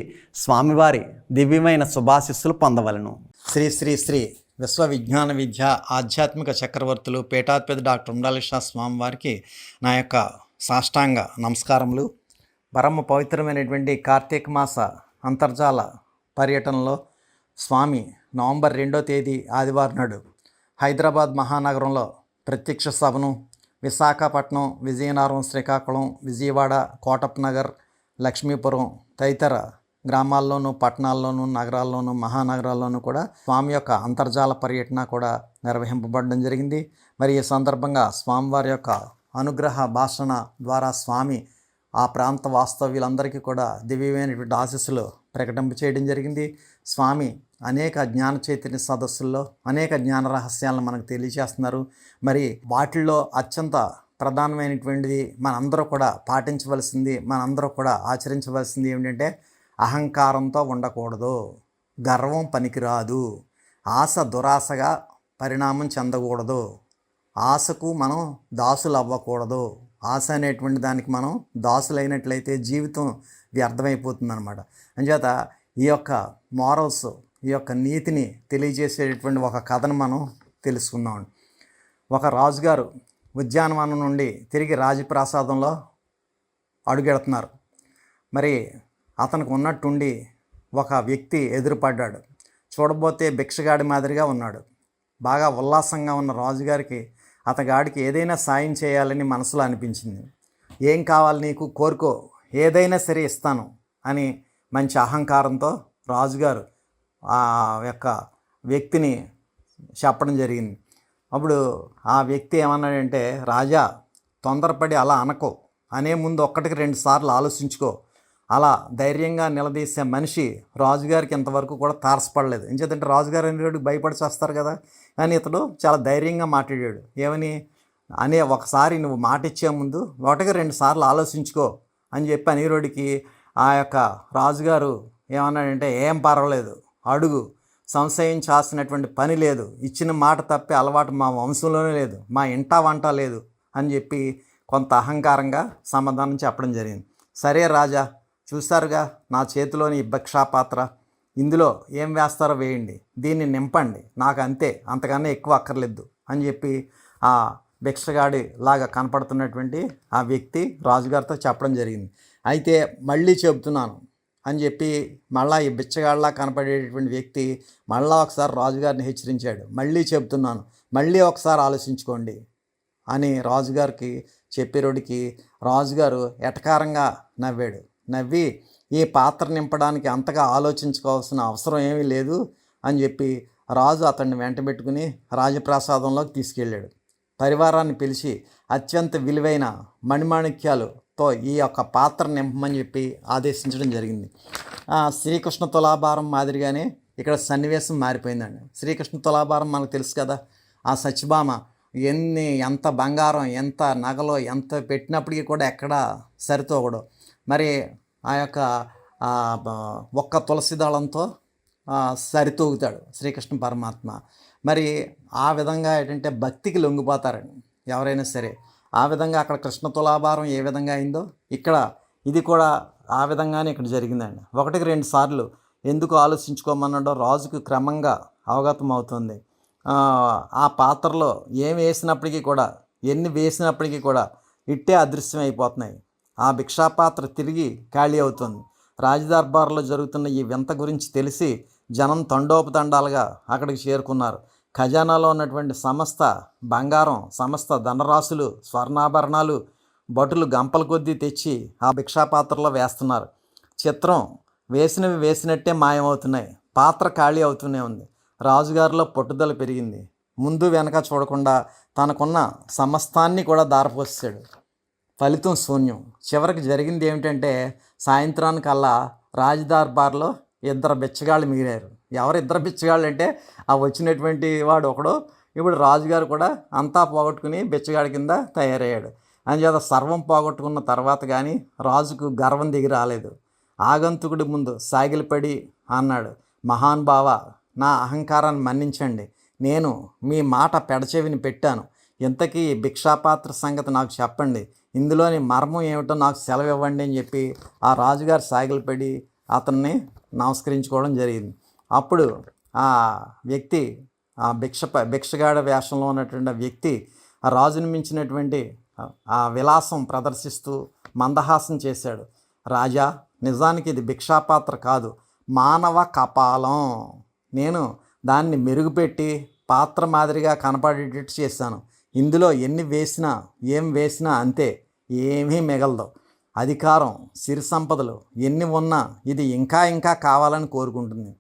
స్వామివారి దివ్యమైన శుభాశిస్సులు పొందవలను. శ్రీ శ్రీ శ్రీ విశ్వ విజ్ఞాన విద్య ఆధ్యాత్మిక చక్రవర్తులు పీఠాధిపతి డాక్టర్ ఉండాలిషా స్వామివారికి నా యొక్క సాష్టాంగ నమస్కారములు. పరమ పవిత్రమైనటువంటి కార్తీక మాస అంతర్జాల పర్యటనలో స్వామి నవంబర్ 2వ తేదీ ఆదివారం నాడు హైదరాబాద్ మహానగరంలో ప్రత్యక్ష సభను విశాఖపట్నం, విజయనగరం, శ్రీకాకుళం, విజయవాడ, కోటప్పనగర్, లక్ష్మీపురం తదితర గ్రామాల్లోనూ పట్టణాల్లోనూ నగరాల్లోనూ మహానగరాల్లోనూ కూడా స్వామి యొక్క అంతర్జాల పర్యటన కూడా నిర్వహింపబడడం జరిగింది. మరి ఈ సందర్భంగా స్వామివారి యొక్క అనుగ్రహ భాషణ ద్వారా స్వామి ఆ ప్రాంత వాస్తవ్యులందరికీ కూడా దివ్యమైనటువంటి ఆశీస్సులు ప్రకటింప చేయడం జరిగింది. స్వామి అనేక జ్ఞాన చైతన్య సదస్సుల్లో అనేక జ్ఞాన రహస్యాలను మనకు తెలియజేస్తున్నారు. మరి వాటిల్లో అత్యంత ప్రధానమైనటువంటిది మనందరూ కూడా పాటించవలసింది, మనందరూ కూడా ఆచరించవలసింది ఏమిటంటే అహంకారంతో ఉండకూడదు, గర్వం పనికిరాదు, ఆశ దురాశగా పరిణామం చెందకూడదు, ఆశకు మనం దాసులు అవ్వకూడదు. ఆశ అనేటువంటి దానికి మనం దాసులైనట్లయితే జీవితం వ్యర్థమైపోతుంది అన్నమాట. అంచేత ఈ యొక్క మోరల్స్, ఈ యొక్క నీతిని తెలియజేసేటటువంటి ఒక కథను మనం తెలుసుకుందాం. ఒక రాజుగారు ఉద్యానవనం నుండి తిరిగి రాజప్రాసాదంలో అడుగెడుతున్నారు. మరి అతనికి ఉన్నట్టుండి ఒక వ్యక్తి ఎదురుపడ్డాడు. చూడబోతే భిక్షగాడి మాదిరిగా ఉన్నాడు. బాగా ఉల్లాసంగా ఉన్న రాజుగారికి అతగాడికి ఏదైనా సాయం చేయాలని మనసులో అనిపించింది. ఏం కావాలి నీకు, కోరుకో, ఏదైనా సరే ఇస్తాను అని మంచి అహంకారంతో రాజుగారు ఆ యొక్క వ్యక్తిని చెప్పడం జరిగింది. అప్పుడు ఆ వ్యక్తి ఏమన్నాడంటే, రాజా తొందరపడి అలా అనకో, అనే ముందు 1కి 2 సార్లు ఆలోచించుకో. అలా ధైర్యంగా నిలదీసే మనిషి రాజుగారికి ఇంతవరకు కూడా తారసపడలేదు. ఎందుకంటే రాజుగారు అనేవాడికి భయపడి చేస్తారు కదా. కానీ ఇతడు చాలా ధైర్యంగా మాట్లాడాడు. ఏమని అనే, ఒకసారి నువ్వు మాట ఇచ్చే ముందు 1కి 2 సార్లు ఆలోచించుకో అని చెప్పి అనేరుడికి ఆ యొక్క రాజుగారు ఏమన్నాడంటే, ఏం పర్వాలేదు, అడుగు, సంశయించాల్సినటువంటి పని లేదు, ఇచ్చిన మాట తప్పే అలవాటు మా వంశంలోనే లేదు, మా ఇంటా వంట లేదు అని చెప్పి కొంత అహంకారంగా సమాధానం చెప్పడం జరిగింది. సరే రాజా, చూస్తారుగా నా చేతిలోని ఈ భిక్షాపాత్ర, ఇందులో ఏం వేస్తారో వేయండి, దీన్ని నింపండి, నాకు అంతే, అంతకన్నా ఎక్కువ అక్కర్లేదు అని చెప్పి ఆ భిక్షగాడి లాగా కనపడుతున్నటువంటి ఆ వ్యక్తి రాజుగారితో చెప్పడం జరిగింది. అయితే మళ్ళీ చెబుతున్నాను అని చెప్పి మళ్ళీ ఈ బిచ్చగాడిలా కనపడేటటువంటి వ్యక్తి మళ్ళీ ఒకసారి రాజుగారిని హెచ్చరించాడు. మళ్ళీ చెబుతున్నాను, మళ్ళీ ఒకసారి ఆలోచించుకోండి అని రాజుగారికి చెప్పేరోడికి రాజుగారు ఎటకారంగా నవ్వాడు. నవ్వి, ఈ పాత్ర నింపడానికి అంతగా ఆలోచించుకోవాల్సిన అవసరం ఏమీ లేదు అని చెప్పి రాజు అతన్ని వెంటబెట్టుకుని రాజప్రాసాదంలోకి తీసుకెళ్ళాడు. పరివారాన్ని పిలిచి అత్యంత విలువైన మణిమాణిక్యాలతో ఈ యొక్క పాత్ర నింపమని చెప్పి ఆదేశించడం జరిగింది. శ్రీకృష్ణ తులాభారం మాదిరిగానే ఇక్కడ సన్నివేశం మారిపోయిందండి. శ్రీకృష్ణ తులాభారం మనకు తెలుసు కదా. ఆ సత్యభామ ఎంత బంగారం, ఎంత నగలో, ఎంత పెట్టినప్పటికీ కూడా ఎక్కడ సరితూగడు. మరి ఆ యొక్క ఒక్క తులసి దళంతో సరితూగుతాడు శ్రీకృష్ణ పరమాత్మ. మరి ఆ విధంగా ఏంటంటే భక్తికి లొంగిపోతారండి ఎవరైనా సరే. ఆ విధంగా అక్కడ కృష్ణ తులాభారం ఏ విధంగా అయిందో ఇక్కడ ఇది కూడా ఆ విధంగానే ఇక్కడ జరిగిందండి. 1కి 2 సార్లు ఎందుకు ఆలోచించుకోమన్నాడో రాజుకు క్రమంగా అవగతం అవుతుంది. ఆ పాత్రలో ఏం వేసినప్పటికీ కూడా, ఎన్ని వేసినప్పటికీ కూడా ఇట్టే అదృశ్యం అయిపోతున్నాయి. ఆ భిక్షాపాత్ర తిరిగి ఖాళీ అవుతుంది. రాజదర్బార్లో జరుగుతున్న ఈ వింత గురించి తెలిసి జనం తండోపతండాలుగా అక్కడికి చేరుకున్నారు. ఖజానాలో ఉన్నటువంటి సమస్త బంగారం, సమస్త ధనరాశులు, స్వర్ణాభరణాలు భటులు గంపల కొద్దీ తెచ్చి ఆ భిక్షాపాత్రలో వేస్తున్నారు. చిత్రం, వేసినవి వేసినట్టే మాయమవుతున్నాయి. పాత్ర ఖాళీ అవుతూనే ఉంది. రాజుగారిలో పట్టుదల పెరిగింది. ముందు వెనక చూడకుండా తనకున్న సమస్తాన్ని కూడా దారపోసాడు. ఫలితం శూన్యం. చివరికి జరిగింది ఏమిటంటే, సాయంత్రానికల్లా రాజదర్బార్లో 2 బిచ్చగాళ్ళు మిగిలారు. ఎవరు 2 బిచ్చగాళ్ళు అంటే, ఆ వచ్చినటువంటి వాడు ఒకడు, ఇప్పుడు రాజుగారు కూడా అంతా పోగొట్టుకుని బిచ్చగాడి కింద తయారయ్యాడు. అందుచేత సర్వం పోగొట్టుకున్న తర్వాత కానీ రాజుకు గర్వం దిగి రాలేదు. ఆగంతుకుడి ముందు సాగిలపడి అన్నాడు, మహానుభావ, నా అహంకారాన్ని మన్నించండి. నేను మీ మాట పెడచెవిని పెట్టాను. ఇంతకీ భిక్షాపాత్ర సంగతి నాకు చెప్పండి. ఇందులోని మర్మం ఏమిటో నాకు సెలవు ఇవ్వండి అని చెప్పి ఆ రాజుగారు సాగిలపడి అతన్ని నమస్కరించుకోవడం జరిగింది. అప్పుడు ఆ వ్యక్తి, ఆ భిక్షగాడ వేషంలో ఉన్నటువంటి వ్యక్తి ఆ రాజుని మించినటువంటి ఆ విలాసం ప్రదర్శిస్తూ మందహాసం చేశాడు. రాజా, నిజానికి ఇది భిక్షాపాత్ర కాదు, మానవ కపాలం. నేను దాన్ని మెరుగుపెట్టి పాత్ర మాదిరిగా కనపడేటట్టు చేశాను. ఇందులో ఎన్ని వేసినా ఏం వేసినా అంతే, ఏమీ మిగలదు. అధికారం, సిరి సంపదలు ఎన్ని ఉన్నా ఇది ఇంకా ఇంకా కావాలని కోరుకుంటుంది.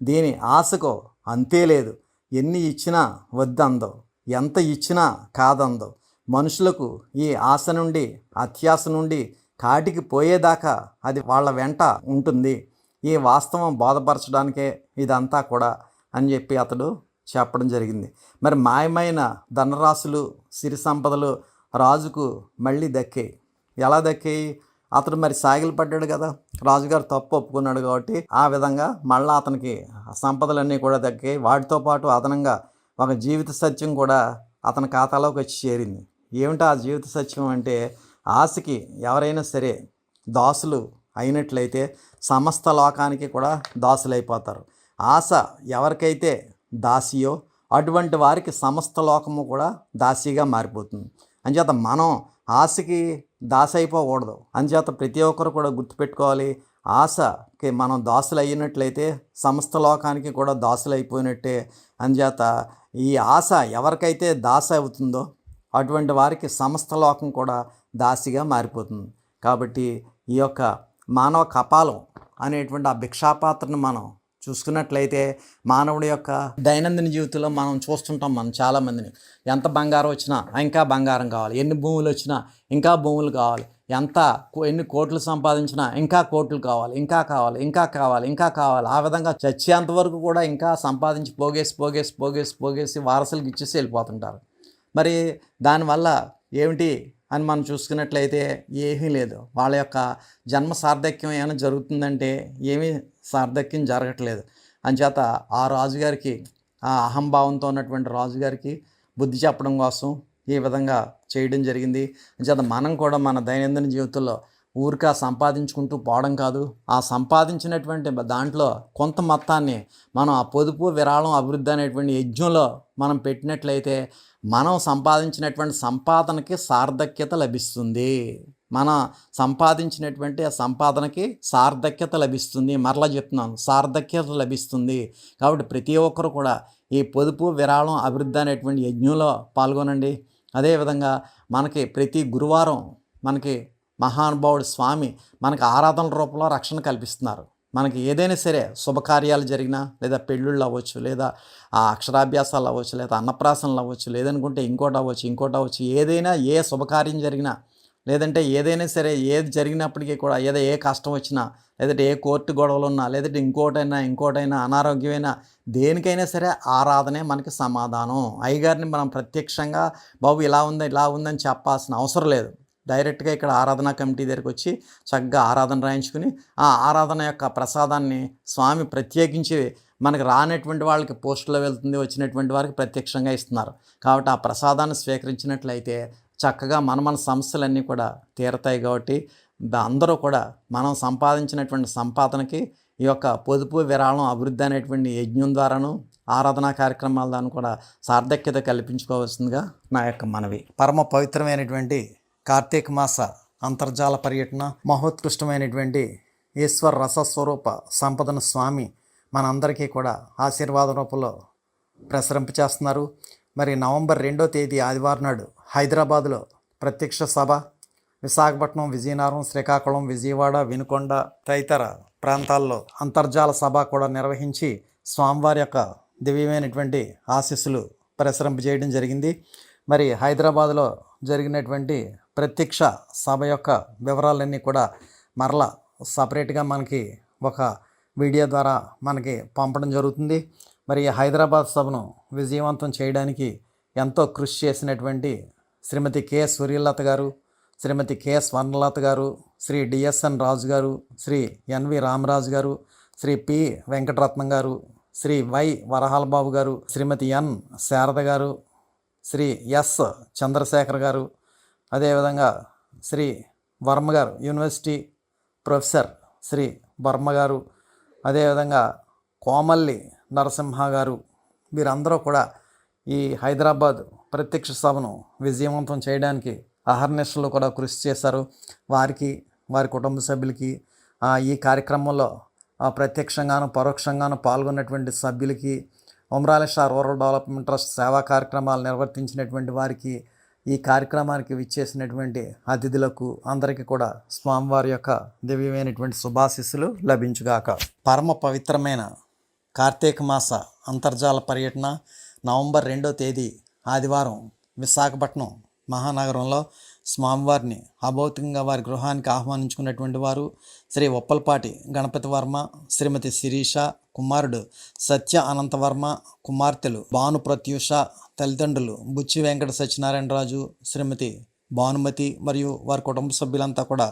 దీని ఆశకు అంతే లేదు. ఎన్ని ఇచ్చినా వద్దందో, ఎంత ఇచ్చినా కాదందో. మనుషులకు ఈ ఆశ నుండి, అత్యాశ నుండి కాటికి పోయేదాకా అది వాళ్ళ వెంట ఉంటుంది. ఈ వాస్తవం బోధపరచడానికే ఇదంతా కూడా అని చెప్పి అతడు చెప్పడం జరిగింది. మరి మాయమైన ధనరాశులు, సిరి సంపదలు రాజుకు మళ్ళీ దక్కాయి. ఎలా దక్కాయి? అతడు మరి సాగిలు పడ్డాడు కదా, రాజుగారు తప్పు ఒప్పుకున్నాడు కాబట్టి ఆ విధంగా మళ్ళీ అతనికి సంపదలన్నీ కూడా దక్కాయి. వాటితో పాటు అదనంగా ఒక జీవిత సత్యం కూడా అతని ఖాతాలోకి వచ్చి చేరింది. ఏమిటో ఆ జీవిత సత్యం అంటే, ఆశకి ఎవరైనా సరే దాసులు అయినట్లయితే సమస్త లోకానికి కూడా దాసులైపోతారు. ఆశ ఎవరికైతే దాసియో అటువంటి వారికి సమస్త లోకము కూడా దాసిగా మారిపోతుంది. అంచేత మనం ఆశకి దాసి అయిపోకూడదు. అంచేత ప్రతి ఒక్కరు కూడా గుర్తుపెట్టుకోవాలి, ఆశకి మనం దాసులు అయినట్లయితే సమస్త లోకానికి కూడా దాసులు అయిపోయినట్టే. అంచేత ఈ ఆశ ఎవరికైతే దాస అవుతుందో అటువంటి వారికి సమస్త లోకం కూడా దాసిగా మారిపోతుంది. కాబట్టి ఈ యొక్క మానవ కపాలం అనేటువంటి ఆ భిక్షాపాత్రను మనం చూసుకున్నట్లయితే మానవుడి యొక్క దైనందిన జీవితంలో మనం చూస్తుంటాం. మనం చాలామందిని, ఎంత బంగారం వచ్చినా ఇంకా బంగారం కావాలి, ఎన్ని భూములు వచ్చినా ఇంకా భూములు కావాలి, ఎన్ని కోట్లు సంపాదించినా ఇంకా కోట్లు కావాలి, ఇంకా కావాలి, ఇంకా కావాలి, ఇంకా కావాలి. ఆ విధంగా చచ్చేంత వరకు కూడా ఇంకా సంపాదించి పోగేసి వారసులకు ఇచ్చేసి వెళ్ళిపోతుంటారు. మరి దానివల్ల ఏమిటి అని మనం చూసుకున్నట్లయితే ఏమీ లేదు. వాళ్ళ యొక్క జన్మ సార్థక్యం ఏమైనా జరుగుతుందంటే ఏమీ సార్థక్యం జరగట్లేదు. అంచేత ఆ రాజుగారికి, ఆ అహంభావంతో ఉన్నటువంటి రాజుగారికి బుద్ధి చెప్పడం కోసం ఈ విధంగా చేయడం జరిగింది. అంచేత మనం కూడా మన దైనందిన జీవితంలో ఊరికా సంపాదించుకుంటూ పోవడం కాదు, ఆ సంపాదించినటువంటి దాంట్లో కొంత మొత్తాన్ని మనం ఆ పొదుపు, విరాళం, అభివృద్ధి అనేటువంటి యజ్ఞంలో మనం పెట్టినట్లయితే మనం సంపాదించినటువంటి సంపాదనకి సార్థక్యత లభిస్తుంది. మన సంపాదించినటువంటి ఆ సంపాదనకి సార్థక్యత లభిస్తుంది. మరలా చెప్తున్నాను, సార్థక్యత లభిస్తుంది. కాబట్టి ప్రతి ఒక్కరు కూడా ఈ పొదుపు, విరాళం, అభివృద్ధి అనేటువంటి యజ్ఞంలో పాల్గొనండి. అదేవిధంగా మనకి ప్రతి గురువారం మనకి మహానుభావుడు స్వామి మనకి ఆరాధనల రూపంలో రక్షణ కల్పిస్తున్నారు. మనకి ఏదైనా సరే శుభకార్యాలు జరిగినా, లేదా పెళ్ళిళ్ళు అవ్వచ్చు, లేదా ఆ అక్షరాభ్యాసాలు అవ్వచ్చు, లేదా అన్నప్రాసనలు అవ్వచ్చు, లేదనుకుంటే ఇంకోటి అవ్వచ్చు, ఏదైనా ఏ శుభకార్యం జరిగినా, లేదంటే ఏదైనా సరే ఏది జరిగినప్పటికీ కూడా, ఏ కష్టం వచ్చినా, లేదంటే ఏ కోర్టు గొడవలు ఉన్నా, లేదంటే ఇంకోటైనా అనారోగ్యమైనా, దేనికైనా సరే ఆరాధనే మనకి సమాధానం. అయ్యగారిని మనం ప్రత్యక్షంగా బాబు ఇలా ఉందని చెప్పాల్సిన అవసరం లేదు. డైరెక్ట్గా ఇక్కడ ఆరాధనా కమిటీ దగ్గరికి వచ్చి చక్కగా ఆరాధన రాయించుకుని ఆ ఆరాధన యొక్క ప్రసాదాన్ని స్వామి ప్రత్యేకించి మనకు రానటువంటి వాళ్ళకి పోస్టులో వెళ్తుంది, వచ్చినటువంటి వారికి ప్రత్యక్షంగా ఇస్తున్నారు. కాబట్టి ఆ ప్రసాదాన్ని స్వీకరించినట్లయితే చక్కగా మన సమస్యలన్నీ కూడా తీరతాయి. కాబట్టి అందరూ కూడా మనం సంపాదించినటువంటి సంపాదనకి ఈ యొక్క పొదుపు, విరాళం, అభివృద్ధి అనేటువంటి యజ్ఞం ద్వారాను, ఆరాధనా కార్యక్రమాల ద్వారా కూడా సార్థక్యత కల్పించుకోవాల్సిందిగా నా యొక్క మనవి. పరమ పవిత్రమైనటువంటి కార్తీక మాస అంతర్జాల పర్యటన మహోత్కృష్టమైనటువంటి ఈశ్వర రసస్వరూప సంపదను స్వామి మనందరికీ కూడా ఆశీర్వాద రూపంలో ప్రసరింపచేస్తున్నారు. మరి నవంబర్ 2వ తేదీ ఆదివారం నాడు హైదరాబాదులో ప్రత్యక్ష సభ, విశాఖపట్నం, విజయనగరం, శ్రీకాకుళం, విజయవాడ, వినుకొండ తదితర ప్రాంతాల్లో అంతర్జాల సభ కూడా నిర్వహించి స్వామివారి యొక్క దివ్యమైనటువంటి ఆశీస్సులు ప్రసరింపజేయడం జరిగింది. మరి హైదరాబాదులో జరిగినటువంటి ప్రత్యక్ష సభ యొక్క వివరాలన్నీ కూడా మరలా సపరేట్గా మనకి ఒక వీడియో ద్వారా మనకి పంపడం జరుగుతుంది. మరి హైదరాబాద్ సభను విజయవంతం చేయడానికి ఎంతో కృషి చేసినటువంటి శ్రీమతి కె సూర్యలత గారు, శ్రీమతి కె స్వర్ణలత గారు, శ్రీ డిఎస్ఎన్ రాజు గారు, శ్రీ ఎన్వి రామరాజు గారు, శ్రీ పి వెంకటరత్నం గారు, శ్రీ వై వరహాలబాబు గారు, శ్రీమతి ఎన్ శారద గారు, శ్రీ ఎస్ చంద్రశేఖర్ గారు, అదేవిధంగా శ్రీ వర్మ గారు, యూనివర్సిటీ ప్రొఫెసర్ శ్రీ వర్మ గారు, అదేవిధంగా కోమల్లి నరసింహ గారు, వీరందరూ కూడా ఈ హైదరాబాద్ ప్రత్యక్ష సభను విజయవంతం చేయడానికి అహర్నిశలు కూడా కృషి చేశారు. వారికి, వారి కుటుంబ సభ్యులకి, ఈ కార్యక్రమంలో ప్రత్యక్షంగాను పరోక్షంగాను పాల్గొన్నటువంటి సభ్యులకి, ఉమ్రాలి షా రూరల్ డెవలప్మెంట్ ట్రస్ట్ సేవా కార్యక్రమాలు నిర్వర్తించినటువంటి వారికి, ఈ కార్యక్రమానికి విచ్చేసినటువంటి అతిథులకు అందరికీ కూడా స్వామివారి యొక్క దివ్యమైనటువంటి శుభాశీస్సులు లభించుగాక. పరమ పవిత్రమైన కార్తీక మాస అంతర్జాల పర్యటన నవంబర్ 2వ తేదీ ఆదివారం విశాఖపట్నం మహానగరంలో స్వామివారిని అభౌతికంగా వారి గృహానికి ఆహ్వానించుకున్నటువంటి వారు శ్రీ ఉప్పలపాటి గణపతి వర్మ, శ్రీమతి శిరీష, కుమారుడు సత్య అనంతవర్మ, కుమార్తెలు భాను ప్రత్యూష, తల్లిదండ్రులు బుచ్చి వెంకట సత్యనారాయణరాజు, శ్రీమతి భానుమతి మరియు వారి కుటుంబ సభ్యులంతా కూడా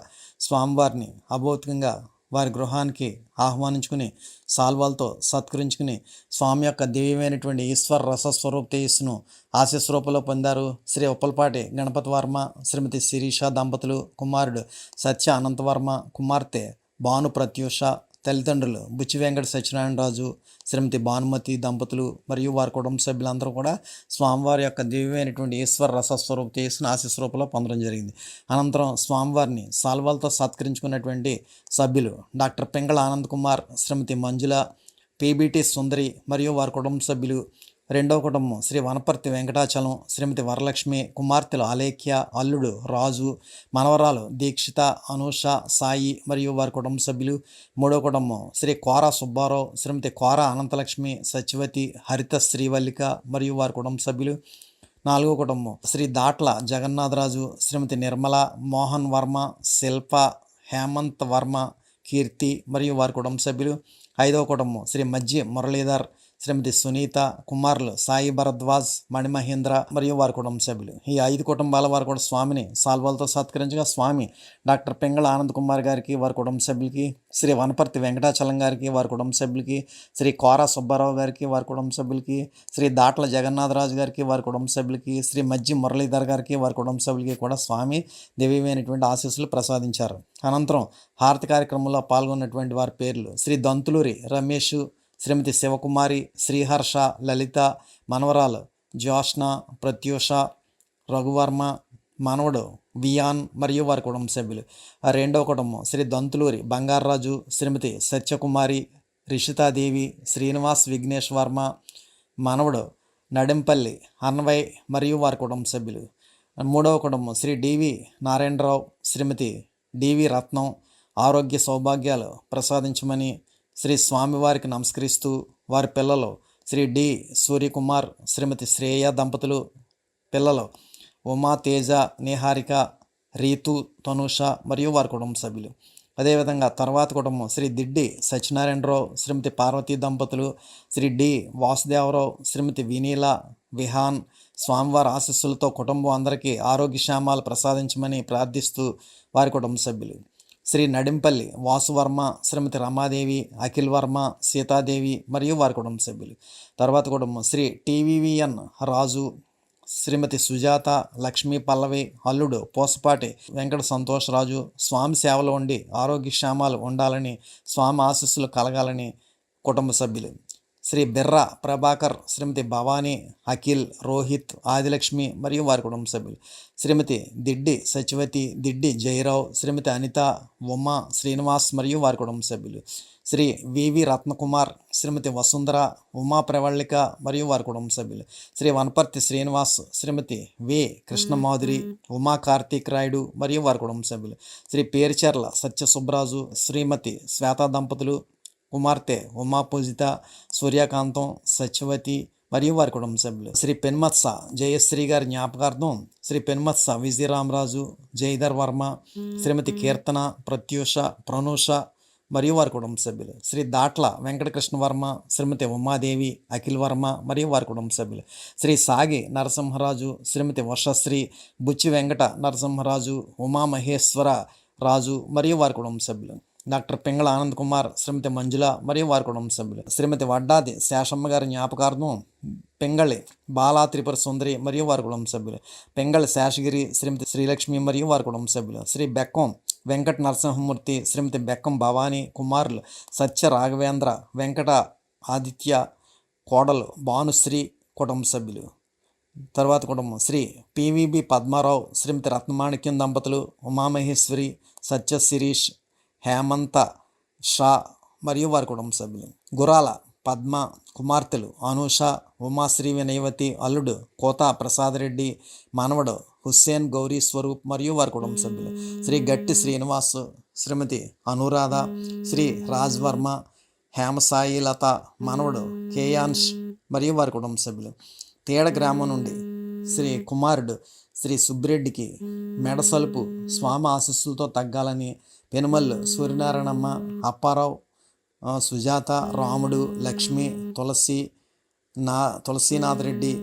స్వామివారిని అభౌతికంగా వారి గృహానికి ఆహ్వానించుకుని సాల్వాలతో సత్కరించుకుని స్వామి యొక్క దివ్యమైనటువంటి ఈశ్వర రసస్వరూప తేజస్సును ఆశీస్ రూపంలో పొందారు. శ్రీ ఉప్పలపాటి గణపతి వర్మ, శ్రీమతి శిరీష దంపతులు, కుమారుడు సత్య అనంతవర్మ, కుమార్తె భాను ప్రత్యూష, తల్లిదండ్రులు బుచ్చి వెంకట సత్యనారాయణరాజు, శ్రీమతి భానుమతి దంపతులు మరియు వారి కుటుంబ సభ్యులందరూ కూడా స్వామివారి యొక్క దివ్యమైనటువంటి ఈశ్వర రసస్వరూప తేజస్సును ఆశీస్ రూపంలో పొందడం జరిగింది. అనంతరం స్వామివారిని సాల్వాలతో సత్కరించుకున్నటువంటి సభ్యులు డాక్టర్ పింగళ ఆనంద్ కుమార్, శ్రీమతి మంజుల, పిబిటి సుందరి మరియు వారి కుటుంబ సభ్యులు. రెండవ కుటుంబం శ్రీ వనపర్తి వెంకటాచలం, శ్రీమతి వరలక్ష్మి, కుమార్తెలు అలేఖ్య, అల్లుడు రాజు, మనవరాలు దీక్షిత, అనూష, సాయి మరియు వారి కుటుంబ సభ్యులు. మూడవ కుటుంబం శ్రీ కోరా సుబ్బారావు, శ్రీమతి కోరా అనంతలక్ష్మి, సత్యవతి, హరిత శ్రీవల్లిక మరియు వారి కుటుంబ సభ్యులు. నాలుగవ కుటుంబం శ్రీ దాట్ల జగన్నాథరాజు, శ్రీమతి నిర్మల, మోహన్ వర్మ, శిల్ప, హేమంత్ వర్మ, కీర్తి మరియు వారి కుటుంబ సభ్యులు. ఐదవ కుటుంబం శ్రీ మజ్జి మురళీధర్, శ్రీమతి సునీత, కుమారులు సాయి భరద్వాజ్, మణిమహేంద్ర మరియు వారి కుటుంబ సభ్యులు. ఈ 5 కుటుంబాల వారు కూడా స్వామిని సాల్వాలతో సత్కరించగా స్వామి డాక్టర్ పింగళ ఆనంద్ కుమార్ గారికి, వారి కుటుంబ సభ్యులకి, శ్రీ వనపర్తి వెంకటాచలం గారికి, వారి కుటుంబ సభ్యులకి, శ్రీ కోరా సుబ్బారావు గారికి, వారి కుటుంబ సభ్యులకి, శ్రీ దాట్ల జగన్నాథరాజు గారికి, వారి కుటుంబ సభ్యులకి, శ్రీ మజ్జి మురళీధర్ గారికి, వారి కుటుంబ సభ్యులకి కూడా స్వామి దివ్యమైనటువంటి ఆశీస్సులు ప్రసాదించారు. అనంతరం హారతి కార్యక్రమంలో పాల్గొన్నటువంటి వారి పేర్లు శ్రీ దంతులూరి రమేష్, శ్రీమతి శివకుమారి, శ్రీహర్ష, లలిత, మనవరాలు జ్యోష్ణ, ప్రత్యూష, రఘువర్మ, మనవడు వియాన్ మరియు వారి కుటుంబ సభ్యులు. రెండవ కుటుంబం శ్రీ దంతులూరి బంగారరాజు, శ్రీమతి సత్యకుమారి, రిషితాదేవి, శ్రీనివాస్ విఘ్నేష్ వర్మ, మనవడు నడింపల్లి అన్వయ్ మరియు వారి కుటుంబ సభ్యులు. మూడవ కుటుంబం శ్రీ డివి నారాయణరావు, శ్రీమతి డివి రత్నం, ఆరోగ్య సౌభాగ్యాలు ప్రసాదించమని శ్రీ స్వామివారికి నమస్కరిస్తూ వారి పిల్లలు శ్రీ డి సూర్యకుమార్, శ్రీమతి శ్రేయ దంపతులు, పిల్లలు ఉమా, తేజ, నిహారిక, రీతు, తనుష మరియు వారి కుటుంబ సభ్యులు. అదేవిధంగా తర్వాత కుటుంబం శ్రీ దిడ్డి సత్యనారాయణరావు, శ్రీమతి పార్వతీ దంపతులు, శ్రీ డి వాసుదేవరావు, శ్రీమతి వినీల, విహాన్. స్వామివారి ఆశీస్సులతో కుటుంబం అందరికీ ఆరోగ్యక్షేమాలు ప్రసాదించమని ప్రార్థిస్తూ వారి కుటుంబ సభ్యులు. శ్రీ నడింపల్లి వాసువర్మ, శ్రీమతి రమాదేవి, అఖిల్ వర్మ, సీతాదేవి మరియు వారి కుటుంబ సభ్యులు. తర్వాత కుటుంబం శ్రీ టీవీవిఎన్ రాజు, శ్రీమతి సుజాత, లక్ష్మీ పల్లవి, అల్లుడు పోసపాటి వెంకట సంతోషరాజు. స్వామి సేవలో ఉండి ఆరోగ్యక్షేమాలు ఉండాలని, స్వామి ఆశీస్సులు కలగాలని కుటుంబ సభ్యులు. శ్రీ బిర్రా ప్రభాకర్, శ్రీమతి భవానీ, అఖిల్, రోహిత్, ఆదిలక్ష్మి మరియు వారి కుటుంబ సభ్యులు. శ్రీమతి దిడ్డి సచివతి, దిడ్డి జయరావు, శ్రీమతి అనిత, ఉమా, శ్రీనివాస్ మరియు వారి కుటుంబ సభ్యులు. శ్రీ వివి రత్నకుమార్, శ్రీమతి వసుంధర, ఉమా ప్రవళిక మరియు వారి కుటుంబ సభ్యులు. శ్రీ వనపర్తి శ్రీనివాస్, శ్రీమతి వి కృష్ణమాధురి, ఉమా కార్తీక్ రాయుడు మరియు వారి కుటుంబ సభ్యులు. శ్రీ పేరుచెర్ల సత్య సుబ్రాజు, శ్రీమతి శ్వేతా దంపతులు, కుమార్తె ఉమా పూజిత, సూర్యకాంతం, సత్యవతి మరియు వారి కుటుంబ సభ్యులు. శ్రీ పెన్మత్స జయశ్రీ గారి జ్ఞాపకార్థం శ్రీ పెన్మత్స విజయరామరాజు, జయధర్ వర్మ, శ్రీమతి కీర్తన, ప్రత్యూష, ప్రనూష మరియు వారి కుటుంబ సభ్యులు. శ్రీ దాట్ల వెంకటకృష్ణ వర్మ, శ్రీమతి ఉమాదేవి, అఖిల్ వర్మ మరియు వారి కుటుంబ సభ్యులు. శ్రీ సాగి నరసింహరాజు, శ్రీమతి వర్షశ్రీ, బుచ్చి వెంకట నరసింహరాజు, ఉమామహేశ్వర రాజు మరియు వారి కుటుంబ సభ్యులు. డాక్టర్ పింగళ ఆనంద్ కుమార్, శ్రీమతి మంజుల మరియు వారి కుటుంబ సభ్యులు. శ్రీమతి వడ్డాది శేషమ్మ గారి జ్ఞాపకార్థం పెంగళి బాలా త్రిపుర సుందరి మరియు వారి కుటుంబ సభ్యులు. పెంగళి శేషగిరి, శ్రీమతి శ్రీలక్ష్మి మరియు వారి కుటుంబ సభ్యులు. శ్రీ బెక్కం వెంకట నరసింహమూర్తి, శ్రీమతి బెక్కం భవానీ, కుమారులు సత్య రాఘవేంద్ర, వెంకట ఆదిత్య, కోడలు భానుశ్రీ కుటుంబ సభ్యులు. తర్వాత కుటుంబం శ్రీ పివిబి పద్మారావు, శ్రీమతి రత్నమాణిక్యం దంపతులు, ఉమామహేశ్వరి, సత్య శిరీష్, హేమంత షా మరియు వారి కుటుంబ సభ్యులు. గురాల పద్మ, కుమార్తెలు అనూష, ఉమాశ్రీ వినయవతి, అల్లుడు కోతా ప్రసాద్ రెడ్డి, మనవడు హుస్సేన్ గౌరీ స్వరూప్ మరియు వారి కుటుంబ సభ్యులు. శ్రీ గట్టి శ్రీనివాస్, శ్రీమతి అనురాధ, శ్రీ రాజ్ వర్మ, హేమసాయి లత, మనవడు కేయాన్ష్ మరియు వారి కుటుంబ సభ్యులు. తేడ గ్రామం నుండి శ్రీ కుమారుడు శ్రీ సుబ్బిరెడ్డికి మెడసలుపు స్వామి ఆశీస్సులతో తగ్గాలని పెనుమల్లు సూర్యనారాయణమ్మ, అప్పారావు, సుజాత, రాముడు, లక్ష్మి, తులసీనాథ్ రెడ్డి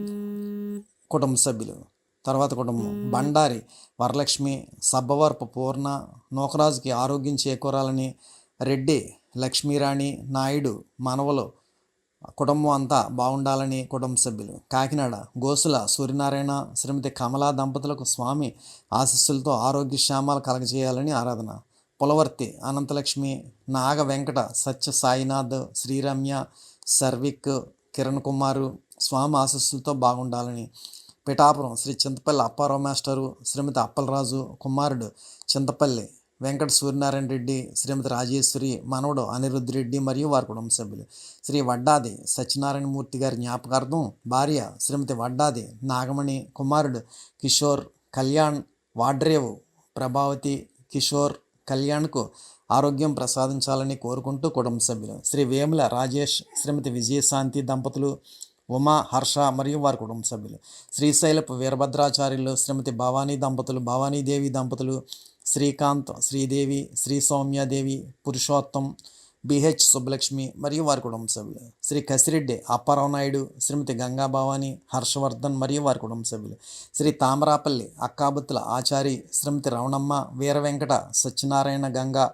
కుటుంబ సభ్యులు. తర్వాత కుటుంబం బండారి వరలక్ష్మి, సబ్బవరపు పూర్ణ, నూకరాజుకి ఆరోగ్యం చేకూరాలని రెడ్డి లక్ష్మీరాణి, నాయుడు మనవలు కుటుంబం అంతా బాగుండాలని కుటుంబ సభ్యులు. కాకినాడ గోసుల సూర్యనారాయణ, శ్రీమతి కమలా దంపతులకు స్వామి ఆశీస్సులతో ఆరోగ్యక్షేమాలు కలగజేయాలని ఆరాధన. పులవర్తి అనంతలక్ష్మి, నాగ వెంకట, సత్య సాయినాథ్, శ్రీరమ్య, సర్విక్, కిరణ్ కుమారు స్వామి ఆశీస్సులతో బాగుండాలని. పిఠాపురం శ్రీ చింతపల్లి అప్పారావు మాస్టరు, శ్రీమతి అప్పలరాజు, కుమారుడు చింతపల్లి వెంకట సూర్యనారాయణ రెడ్డి, శ్రీమతి రాజేశ్వరి, మనవడు అనిరుద్ధ్ రెడ్డి మరియు వారి కుటుంబ సభ్యులు. శ్రీ వడ్డాది సత్యనారాయణమూర్తి గారి జ్ఞాపకార్థం భార్య శ్రీమతి వడ్డాది నాగమణి, కుమారుడు కిషోర్, కళ్యాణ్, వాడ్రేవు ప్రభావతి, కిషోర్, కళ్యాణ్కు ఆరోగ్యం ప్రసాదించాలని కోరుకుంటూ కుటుంబ సభ్యులు. శ్రీ వేముల రాజేష్, శ్రీమతి విజయశాంతి దంపతులు, ఉమా, హర్ష మరియు వారి కుటుంబ సభ్యులు. శ్రీశైలపు వీరభద్రాచార్యులు, శ్రీమతి భవానీ దంపతులు, భవానీదేవి దంపతులు, శ్రీకాంత్, శ్రీదేవి, శ్రీ సౌమ్యాదేవి, పురుషోత్తం, బిహెచ్ సుబ్బలక్ష్మి మరియు వారి కుటుంబ సభ్యులు. శ్రీ కసిరెడ్డి అప్పారావు నాయుడు, శ్రీమతి గంగా భవాని, హర్షవర్ధన్ మరియు వారి కుటుంబ సభ్యులు. శ్రీ తామరాపల్లి అక్కాబుత్తుల ఆచారి, శ్రీమతి రవణమ్మ, వీర వెంకట సత్యనారాయణ, గంగా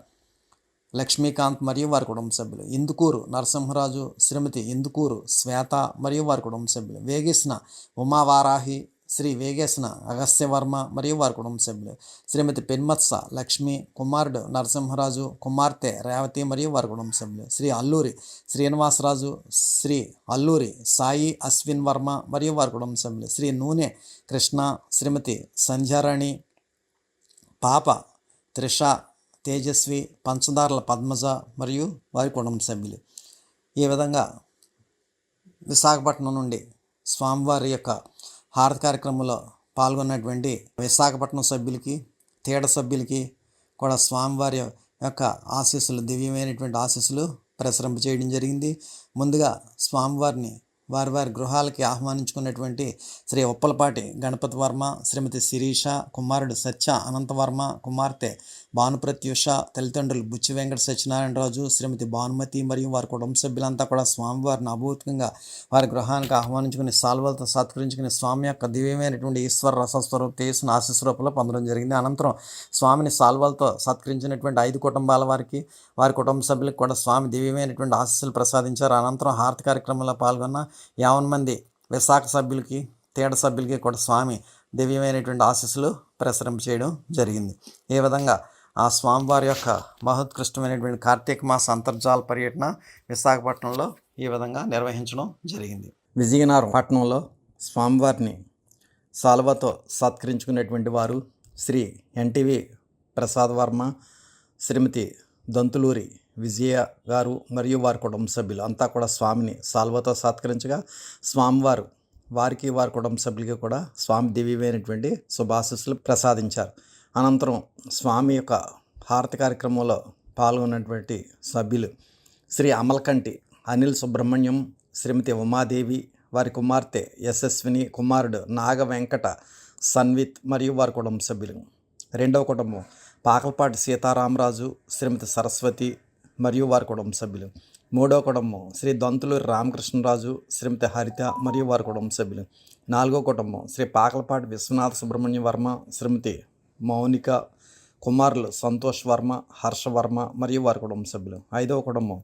లక్ష్మీకాంత్ మరియు వారి కుటుంబ సభ్యులు. ఇందుకూరు నరసింహరాజు, శ్రీమతి ఇందుకూరు శ్వేత మరియు వారి కుటుంబ సభ్యులు. వేగేసిన ఉమావారాహి, శ్రీ వేగేసిన అగస్త్యవర్మ మరియు వారి కుటుంబ సభ్యులు. శ్రీమతి పెన్మత్స లక్ష్మి, కుమారుడు నరసింహరాజు, కుమార్తె రేవతి మరియు వారి కుటుంబ సభ్యులు. శ్రీ అల్లూరి శ్రీనివాసరాజు, శ్రీ అల్లూరి సాయి అశ్విన్ వర్మ మరియు వారి కుటుంబ సభ్యులు. శ్రీ నూనె కృష్ణ, శ్రీమతి సంధ్యారాణి, పాప త్రిష, తేజస్వి, పంచదార్ల పద్మజ మరియు వారి కుటుంబ సభ్యులు. ఈ విధంగా విశాఖపట్నం నుండి స్వామివారి యొక్క హారతి కార్యక్రమంలో పాల్గొన్నటువంటి విశాఖపట్నం సభ్యులకి, తేడ సభ్యులకి కూడా స్వామివారి యొక్క ఆశీస్సులు, దివ్యమైనటువంటి ఆశీస్సులు ప్రసరింపచేయడం జరిగింది. ముందుగా స్వామివారిని వారి వారి గృహాలకి ఆహ్వానించుకున్నటువంటి శ్రీ ఉప్పలపాటి గణపతి వర్మ, శ్రీమతి శిరీష, కుమారుడు సత్య అనంతవర్మ, కుమార్తె భానుప్రత్యూష, తల్లిదండ్రులు బుచ్చి వెంకట సత్యనారాయణరాజు, శ్రీమతి భానుమతి మరియు వారి కుటుంబ సభ్యులంతా కూడా స్వామివారిని అభూతంగా వారి గృహానికి ఆహ్వానించుకుని సాల్వలతో సత్కరించుకుని స్వామి యొక్క దివ్యమైనటువంటి ఈశ్వర రసస్వరూప తేజస్సును ఆశీస్సు రూపంలో పొందడం జరిగింది. అనంతరం స్వామిని సాల్వలతో సత్కరించినటువంటి 5 కుటుంబాల వారికి, వారి కుటుంబ సభ్యులకు కూడా స్వామి దివ్యమైనటువంటి ఆశీస్సులు ప్రసాదించారు. అనంతరం హారతి కార్యక్రమంలో పాల్గొన్న 50 మంది విశాఖ సభ్యులకి, తేడ సభ్యులకి కూడా స్వామి దివ్యమైనటువంటి ఆశీస్సులు ప్రసరింపచేయడం జరిగింది. ఈ విధంగా ఆ స్వామివారి యొక్క మహోత్కృష్టమైనటువంటి కార్తీక మాస అంతర్జాల పర్యటన విశాఖపట్నంలో ఈ విధంగా నిర్వహించడం జరిగింది. విజయనగరం పట్టణంలో స్వామివారిని సాల్వాతో సత్కరించుకునేటువంటి వారు శ్రీ ఎన్టీవీ ప్రసాద్ వర్మ, శ్రీమతి దంతులూరి విజయ గారు మరియు వారి కుటుంబ సభ్యులు అంతా కూడా స్వామిని సాల్వాతో సత్కరించగా స్వామివారు వారికి వారి కుటుంబ సభ్యులకి కూడా స్వామి దివ్యమైనటువంటి శుభాశీస్సులు ప్రసాదించారు. అనంతరం స్వామి యొక్క హారతి కార్యక్రమంలో పాల్గొన్నటువంటి సభ్యులు శ్రీ అమలకంటి అనిల్ సుబ్రహ్మణ్యం, శ్రీమతి ఉమాదేవి, వారి కుమార్తె యశస్విని, కుమారుడు నాగ వెంకట సన్విత్ మరియు వారి కుటుంబ సభ్యులు. రెండవ కుటుంబం పాకలపాటి సీతారామరాజు, శ్రీమతి సరస్వతి మరియు వారి కుటుంబ సభ్యులు. మూడవ కుటుంబం శ్రీ దంతులూరి రామకృష్ణరాజు, శ్రీమతి హరిత మరియు వారి కుటుంబ సభ్యులు. నాలుగో కుటుంబం శ్రీ పాకలపాటి విశ్వనాథ సుబ్రహ్మణ్య వర్మ, శ్రీమతి మౌనిక, కుమారులు సంతోష్ వర్మ, హర్ష వర్మ మరియు వారి కుటుంబ సభ్యులు. ఐదవ కుటుంబం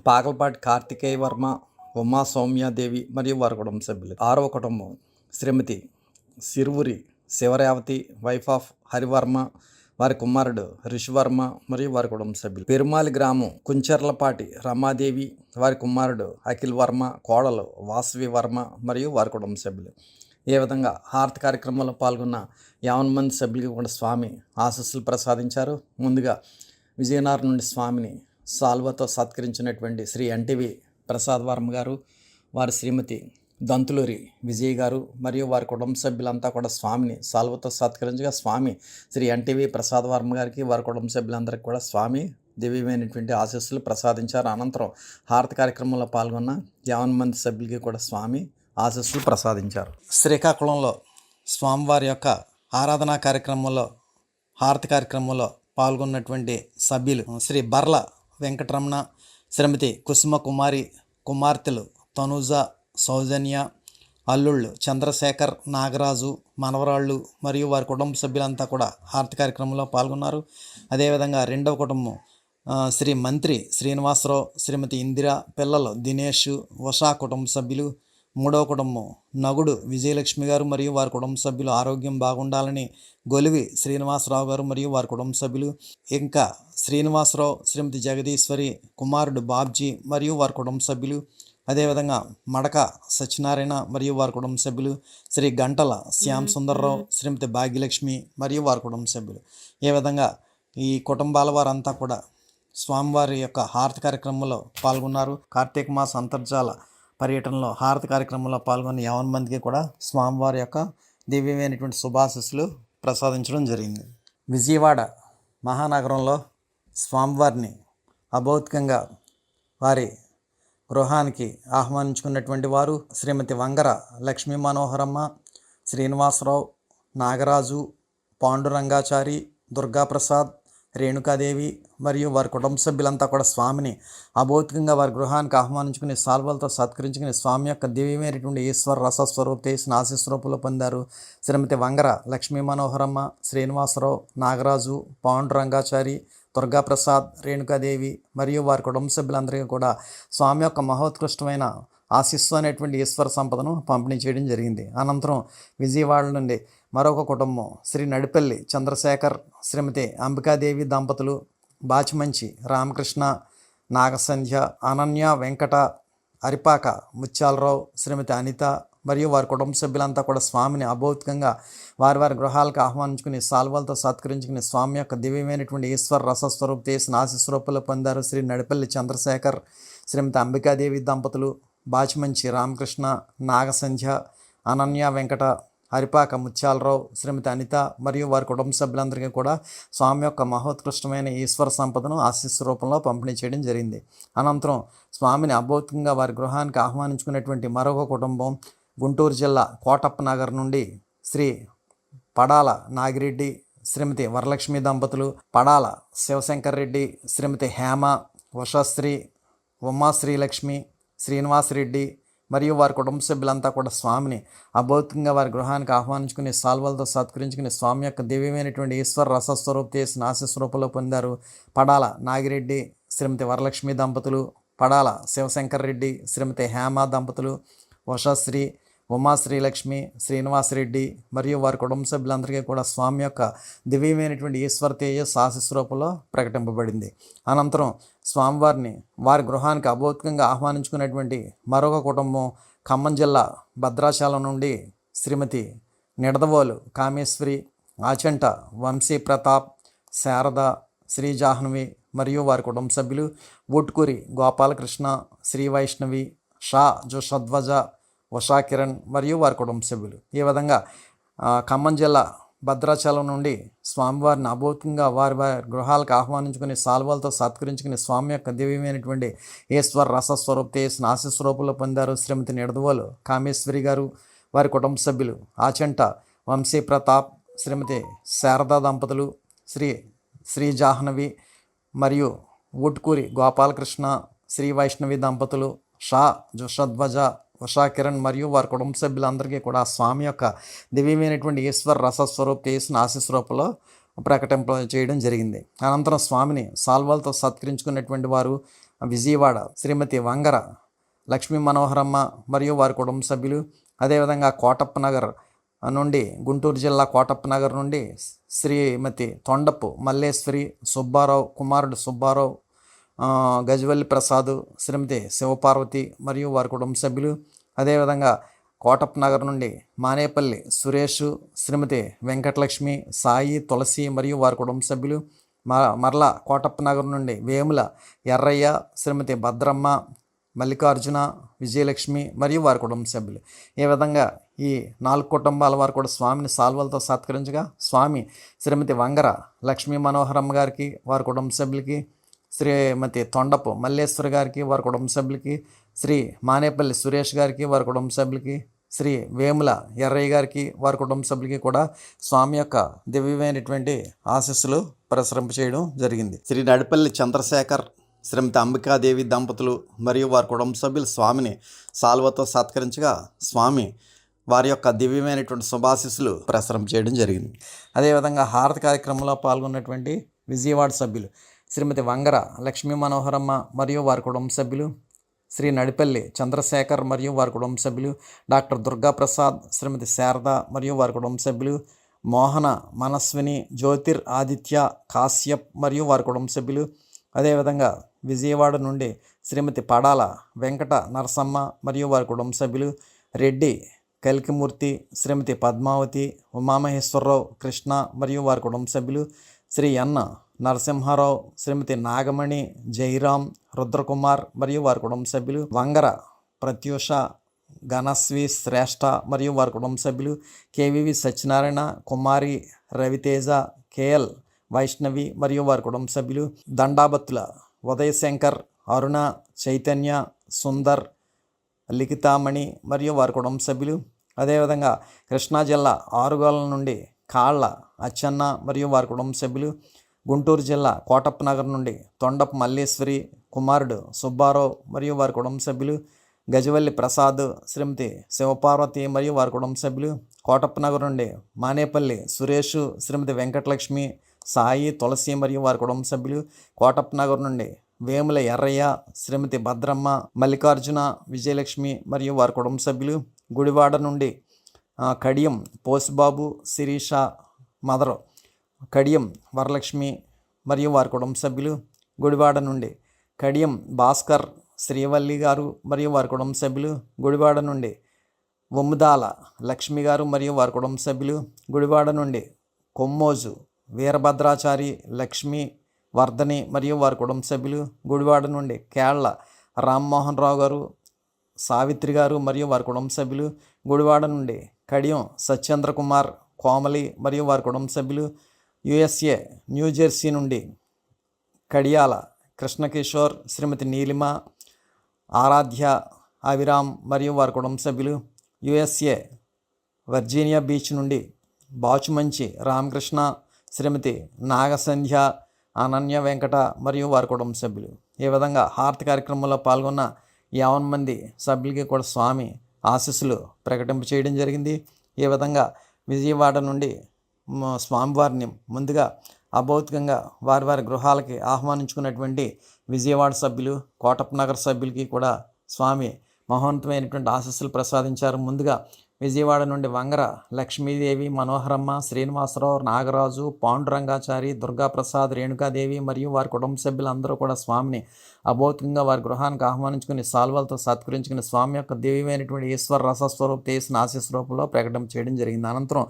పాకలపాటి కార్తికేయ వర్మ, ఉమా సౌమ్యాదేవి మరియు వారి కుటుంబ సభ్యులు. ఆరవ కుటుంబం శ్రీమతి సిరువురి శివరేవతి, వైఫ్ ఆఫ్ హరివర్మ, వారి కుమారుడు రిషివర్మ మరియు వారి కుటుంబ సభ్యులు. పెరుమాలి గ్రామం కుంచెర్లపాటి రమాదేవి, వారి కుమారుడు అఖిల్ వర్మ, కోడలు వాసవి వర్మ మరియు వారి కుటుంబ సభ్యులు. ఏ విధంగా హారతి కార్యక్రమంలో పాల్గొన్న 50 మంది సభ్యులకి కూడా స్వామి ఆశీస్సులు ప్రసాదించారు. ముందుగా విజయనగరం నుండి స్వామిని సాల్వాతో సత్కరించినటువంటి శ్రీ ఎన్టీవీ ప్రసాద్ వర్మ గారు, వారి శ్రీమతి దంతులూరి విజయ్ గారు మరియు వారి కుటుంబ సభ్యులంతా కూడా స్వామిని సాల్వాతో సత్కరించగా స్వామి శ్రీ ఎన్టీవీ ప్రసాద్ వర్మ గారికి, వారి కుటుంబ సభ్యులందరికీ కూడా స్వామి దివ్యమైనటువంటి ఆశీస్సులు ప్రసాదించారు. అనంతరం హారతి కార్యక్రమంలో పాల్గొన్న 50 మంది సభ్యులకి కూడా స్వామి ఆశీస్సులు ప్రసాదించారు. శ్రీకాకుళంలో స్వామివారి యొక్క ఆరాధనా కార్యక్రమంలో హారతి కార్యక్రమంలో పాల్గొన్నటువంటి సభ్యులు శ్రీ బర్ల వెంకటరమణ, శ్రీమతి కుసుమ కుమారి, కుమార్తెలు తనుజ, సౌజన్య, అల్లుళ్ళు చంద్రశేఖర్, నాగరాజు, మనవరాళ్ళు మరియు వారి కుటుంబ సభ్యులంతా కూడా హారతి కార్యక్రమంలో పాల్గొన్నారు. అదేవిధంగా రెండవ కుటుంబం శ్రీ మంత్రి శ్రీనివాసరావు, శ్రీమతి ఇందిర, పిల్లలు దినేష్, ఉషా కుటుంబ సభ్యులు. మూడవ కుటుంబం నగుడు విజయలక్ష్మి గారు మరియు వారి కుటుంబ సభ్యులు ఆరోగ్యం బాగుండాలని గొలివి శ్రీనివాసరావు గారు మరియు వారి కుటుంబ సభ్యులు. ఇంకా శ్రీనివాసరావు, శ్రీమతి జగదీశ్వరి, కుమారుడు బాబ్జీ మరియు వారి కుటుంబ సభ్యులు. అదేవిధంగా మడక సత్యనారాయణ మరియు వారి కుటుంబ సభ్యులు. శ్రీ గంటల శ్యామ్ సుందర్రావు, శ్రీమతి భాగ్యలక్ష్మి మరియు వారి కుటుంబ సభ్యులు. ఏ విధంగా ఈ కుటుంబాల వారంతా కూడా స్వామివారి యొక్క హారతి కార్యక్రమంలో పాల్గొన్నారు. కార్తీక మాస అంతర్జాల పర్యటనలో హారతి కార్యక్రమంలో పాల్గొన్న 50 మందికి కూడా స్వామివారి యొక్క దివ్యమైనటువంటి శుభాశీస్సులు ప్రసాదించడం జరిగింది. విజయవాడ మహానగరంలో స్వామివారిని అభౌతికంగా వారి గృహానికి ఆహ్వానించుకున్నటువంటి వారు శ్రీమతి వంగర లక్ష్మీ మనోహరమ్మ, శ్రీనివాసరావు, నాగరాజు, పాండురంగాచారి, దుర్గాప్రసాద్, రేణుకాదేవి మరియు వారి కుటుంబ సభ్యులంతా కూడా స్వామిని అభౌతికంగా వారి గృహానికి ఆహ్వానించుకుని సాల్వాలతో సత్కరించుకుని స్వామి యొక్క దివ్యమైనటువంటి ఈశ్వర రసస్వరూపేసిన ఆశీస్వరూపులు పొందారు. శ్రీమతి వంగర లక్ష్మీ మనోహరమ్మ, శ్రీనివాసరావు, నాగరాజు, పాండురంగాచారి, దుర్గాప్రసాద్, రేణుకాదేవి మరియు వారి కుటుంబ సభ్యులందరికీ కూడా స్వామి యొక్క మహోత్కృష్టమైన ఆశీస్సు అనేటువంటి ఈశ్వర సంపదను పంపిణీ చేయడం జరిగింది. అనంతరం విజయవాడ నుండి మరొక కుటుంబం శ్రీ నడిపల్లి చంద్రశేఖర్, శ్రీమతి అంబికాదేవి దంపతులు, బాచిమంచి రామకృష్ణ, నాగసంధ్య, అనన్య, వెంకట, అరిపాక ముత్యాలరావు, శ్రీమతి అనిత మరియు వారి కుటుంబ సభ్యులంతా కూడా స్వామిని అభౌతికంగా వారి వారి గృహాలకు ఆహ్వానించుకుని సాల్వాలతో సత్కరించుకుని స్వామి యొక్క దివ్యమైనటువంటి ఈశ్వర రసస్వరూప చేసిన ఆశీస్వరూపాలు పొందారు. శ్రీ నడిపల్లి చంద్రశేఖర్, శ్రీమతి అంబికాదేవి దంపతులు, బాచిమంచి రామకృష్ణ, నాగసంధ్య, అనన్య, వెంకట, హరిపాక ముత్యాలరావు, శ్రీమతి అనిత మరియు వారి కుటుంబ సభ్యులందరికీ కూడా స్వామి యొక్క మహోత్కృష్టమైన ఈశ్వర సంపదను ఆశీస్సు రూపంలో పంపిణీ చేయడం జరిగింది. అనంతరం స్వామిని అభౌతికంగా వారి గృహానికి ఆహ్వానించుకునేటువంటి మరొక కుటుంబం గుంటూరు జిల్లా కోటప్ప నగర్ నుండి శ్రీ పడాల నాగిరెడ్డి, శ్రీమతి వరలక్ష్మి దంపతులు, పడాల శివశంకర్ రెడ్డి, శ్రీమతి హేమ, ఉషశ్రీ, ఉమా శ్రీలక్ష్మి, శ్రీనివాసరెడ్డి మరియు వారి కుటుంబ సభ్యులంతా కూడా స్వామిని అభౌతికంగా వారి గృహానికి ఆహ్వానించుకుని సాల్వాలతో సత్కరించుకుని స్వామి యొక్క దివ్యమైనటువంటి ఈశ్వర రసస్వరూప చేసిన ఆశీస్వరూపంలో పొందారు. పడాల నాగిరెడ్డి, శ్రీమతి వరలక్ష్మి దంపతులు, పడాల శివశంకర్ రెడ్డి, శ్రీమతి హేమ దంపతులు, ఉషశ్రీ, ఉమా శ్రీలక్ష్మి, శ్రీనివాసరెడ్డి మరియు వారి కుటుంబ సభ్యులందరికీ కూడా స్వామి యొక్క దివ్యమైనటువంటి ఈశ్వర తేజస్ ఆశీస్సు రూపంలో ప్రకటింపబడింది. అనంతరం స్వామివారిని వారి గృహానికి అభౌతికంగా ఆహ్వానించుకున్నటువంటి మరొక కుటుంబం ఖమ్మం జిల్లా భద్రాచలం నుండి శ్రీమతి నిడదవోలు కామేశ్వరి, ఆచంట వంశీ ప్రతాప్, శారద, శ్రీ జాహ్నవి మరియు వారి కుటుంబ సభ్యులు, ఊట్కూరి గోపాలకృష్ణ, శ్రీ వైష్ణవి, షా జోషధ్వజ, ఉషా కిరణ్ మరియు వారి కుటుంబ సభ్యులు. ఈ విధంగా ఖమ్మం జిల్లా భద్రాచలం నుండి స్వామివారిని అభౌతికంగా వారి గృహాలకు ఆహ్వానించుకుని సాల్వాలతో సత్కరించుకుని స్వామి యొక్క దివ్యమైనటువంటి ఈశ్వర రసస్వరూప తేజస్సును ఆశీస్వరూపంలో పొందారు శ్రీమతి నిడదవోలు కామేశ్వరి గారు, వారి కుటుంబ సభ్యులు, ఆచంట వంశీ ప్రతాప్, శ్రీమతి శారదా దంపతులు, శ్రీ జాహ్నవి మరియు ఊట్కూరి గోపాలకృష్ణ, శ్రీ వైష్ణవి దంపతులు, షా జోషధ్వజ, ఉషా కిరణ్ మరియు వారి కుటుంబ సభ్యులందరికీ కూడా స్వామి యొక్క దివ్యమైనటువంటి ఈశ్వర రసస్వరూప తేజస్సును ఆశీస్వరూపంలో ప్రకటింప చేయడం జరిగింది. అనంతరం స్వామిని సాల్వాలతో సత్కరించుకున్నటువంటి వారు విజయవాడ శ్రీమతి వంగర లక్ష్మీ మనోహరమ్మ మరియు వారి కుటుంబ సభ్యులు, అదేవిధంగా కోటప్ప నగర్ నుండి గుంటూరు జిల్లా కోటప్ప నగర్ నుండి శ్రీమతి తొండపు మల్లేశ్వరి, సుబ్బారావు కుమారుడు సుబ్బారావు, గజవల్లి ప్రసాద్, శ్రీమతి శివపార్వతి మరియు వారి కుటుంబ సభ్యులు, అదేవిధంగా కోటప్ప నగర్ నుండి మానేపల్లి సురేష్, శ్రీమతి వెంకటలక్ష్మి, సాయి, తులసి మరియు వారి కుటుంబ సభ్యులు, మరలా కోటప్ప నగర్ నుండి వేముల ఎర్రయ్య, శ్రీమతి భద్రమ్మ, మల్లికార్జున, విజయలక్ష్మి మరియు వారి కుటుంబ సభ్యులు. ఈ విధంగా ఈ 4 కుటుంబాల వారు కూడా స్వామిని సాల్వలతో సత్కరించగా స్వామి శ్రీమతి వంగర లక్ష్మీ మనోహరమ్మ గారికి, వారి కుటుంబ సభ్యులకి, శ్రీమతి తొండపు మల్లేశ్వరి గారికి, వారి కుటుంబ సభ్యులకి, శ్రీ మానేపల్లి సురేష్ గారికి, వారి కుటుంబ సభ్యులకి, శ్రీ వేముల ఎర్రయ్య గారికి, వారి కుటుంబ సభ్యులకి కూడా స్వామి యొక్క దివ్యమైనటువంటి ఆశీస్సులు ప్రసరింప చేయడం జరిగింది. శ్రీ నడిపల్లి చంద్రశేఖర్, శ్రీమతి అంబికాదేవి దంపతులు మరియు వారి కుటుంబ సభ్యులు స్వామిని సాల్వతో సత్కరించగా స్వామి వారి యొక్క దివ్యమైనటువంటి శుభాశీస్సులు ప్రసరం చేయడం జరిగింది. అదేవిధంగా హారతి కార్యక్రమంలో పాల్గొన్నటువంటి విజయవాడ సభ్యులు శ్రీమతి వంగర లక్ష్మీ మనోహరమ్మ మరియు వారి కుటుంబ సభ్యులు, శ్రీ నడిపల్లి చంద్రశేఖర్ మరియు వారి కుటుంబ సభ్యులు, డాక్టర్ దుర్గాప్రసాద్, శ్రీమతి శారద మరియు వారి కుటుంబ సభ్యులు, మోహన, మనస్విని, జ్యోతిర్ ఆదిత్య, కాశ్యప్ మరియు వారి కుటుంబ సభ్యులు, అదేవిధంగా విజయవాడ నుండి శ్రీమతి పడాల వెంకట నరసమ్మ మరియు వారి కుటుంబ సభ్యులు, రెడ్డి కలికిమూర్తి, శ్రీమతి పద్మావతి, ఉమామహేశ్వరరావు, కృష్ణ మరియు వారి కుటుంబ సభ్యులు, శ్రీ ఎన్న నరసింహారావు, శ్రీమతి నాగమణి, జయరాం, రుద్రకుమార్ మరియు వారి కుటుంబ సభ్యులు, వంగర ప్రత్యూష, ఘనశ్రీ శ్రేష్ఠ మరియు వారి కుటుంబ సభ్యులు, కేవీవి సత్యనారాయణ, కుమారి, రవితేజ, కేఎల్ వైష్ణవి మరియు వారి కుటుంబ సభ్యులు, దండాబత్తుల ఉదయశంకర్, అరుణ, చైతన్య, సుందర్, లిఖితామణి మరియు వారి కుటుంబ సభ్యులు, అదేవిధంగా కృష్ణా జిల్లా ఆరుగోల నుండి కాళ్ళ అచ్చన్న మరియు వారి కుటుంబ సభ్యులు, గుంటూరు జిల్లా కోటప్ప నగర్ నుండి తొండపు మల్లేశ్వరి, కుమారుడు సుబ్బారావు మరియు వారి కుటుంబ సభ్యులు, గజవల్లి ప్రసాద్, శ్రీమతి శివపార్వతి మరియు వారి కుటుంబ సభ్యులు, కోటప్ప నగర్ నుండి మానేపల్లి సురేష్, శ్రీమతి వెంకటలక్ష్మి, సాయి, తులసి మరియు వారి కుటుంబ సభ్యులు, కోటప్ప నగర్ నుండి వేముల ఎర్రయ్య, శ్రీమతి భద్రమ్మ, మల్లికార్జున, విజయలక్ష్మి మరియు వారి కుటుంబ సభ్యులు, గుడివాడ నుండి కడియం పోసుబాబు, శిరీష, మదర్, కడియం వరలక్ష్మి మరియు వారి కుటుంబ సభ్యులు, గుడివాడ నుండి కడియం భాస్కర్, శ్రీవల్లి గారు మరియు వారి కుటుంబ సభ్యులు, గుడివాడ నుండి ఉమ్ముదాల లక్ష్మి గారు మరియు వారి కుటుంబ సభ్యులు, గుడివాడ నుండి కొమ్మోజు వీరభద్రాచారి, లక్ష్మి, వర్ధని మరియు వారి కుటుంబ సభ్యులు, గుడివాడ నుండి కేళ్ల రామ్మోహన్ రావు గారు, సావిత్రి గారు మరియు వారి కుటుంబ సభ్యులు, గుడివాడ నుండి కడియం సత్యేంద్ర కుమార్, కోమలి మరియు వారి కుటుంబ సభ్యులు, యుఎస్ఏ న్యూజెర్సీ నుండి కడియాల కృష్ణకిషోర్, శ్రీమతి నీలిమ, ఆరాధ్య, అవిరామ్ మరియు వారి కుటుంబ సభ్యులు, యుఎస్ఏ వర్జీనియా బీచ్ నుండి బాచుమంచి రామకృష్ణ, శ్రీమతి నాగసంధ్య, అనన్య వెంకట మరియు వారి కుటుంబ సభ్యులు. ఈ విధంగా హారతి కార్యక్రమంలో పాల్గొన్న 50 మంది సభ్యులకి కూడా స్వామి ఆశీస్సులు ప్రకటింప చేయడం జరిగింది. ఈ విధంగా విజయవాడ నుండి స్వామివారిని ముందుగా అభౌతికంగా వారి వారి గృహాలకి ఆహ్వానించుకున్నటువంటి విజయవాడ సభ్యులు, కోటప్ప నగర్ సభ్యులకి కూడా స్వామి మహోన్నతమైనటువంటి ఆశీస్సులు ప్రసాదించారు. ముందుగా విజయవాడ నుండి వంగర లక్ష్మీదేవి, మనోహరమ్మ, శ్రీనివాసరావు, నాగరాజు, పాండురంగాచారి, దుర్గాప్రసాద్, రేణుకాదేవి మరియు వారి కుటుంబ సభ్యులందరూ కూడా స్వామిని అభౌతికంగా వారి గృహానికి ఆహ్వానించుకుని సాల్వలతో సత్కరించుకుని స్వామి యొక్క దివ్యమైనటువంటి ఈశ్వర రసస్వరూప చేసిన ఆశీస్వరూపంలో ప్రకటన చేయడం జరిగింది. అనంతరం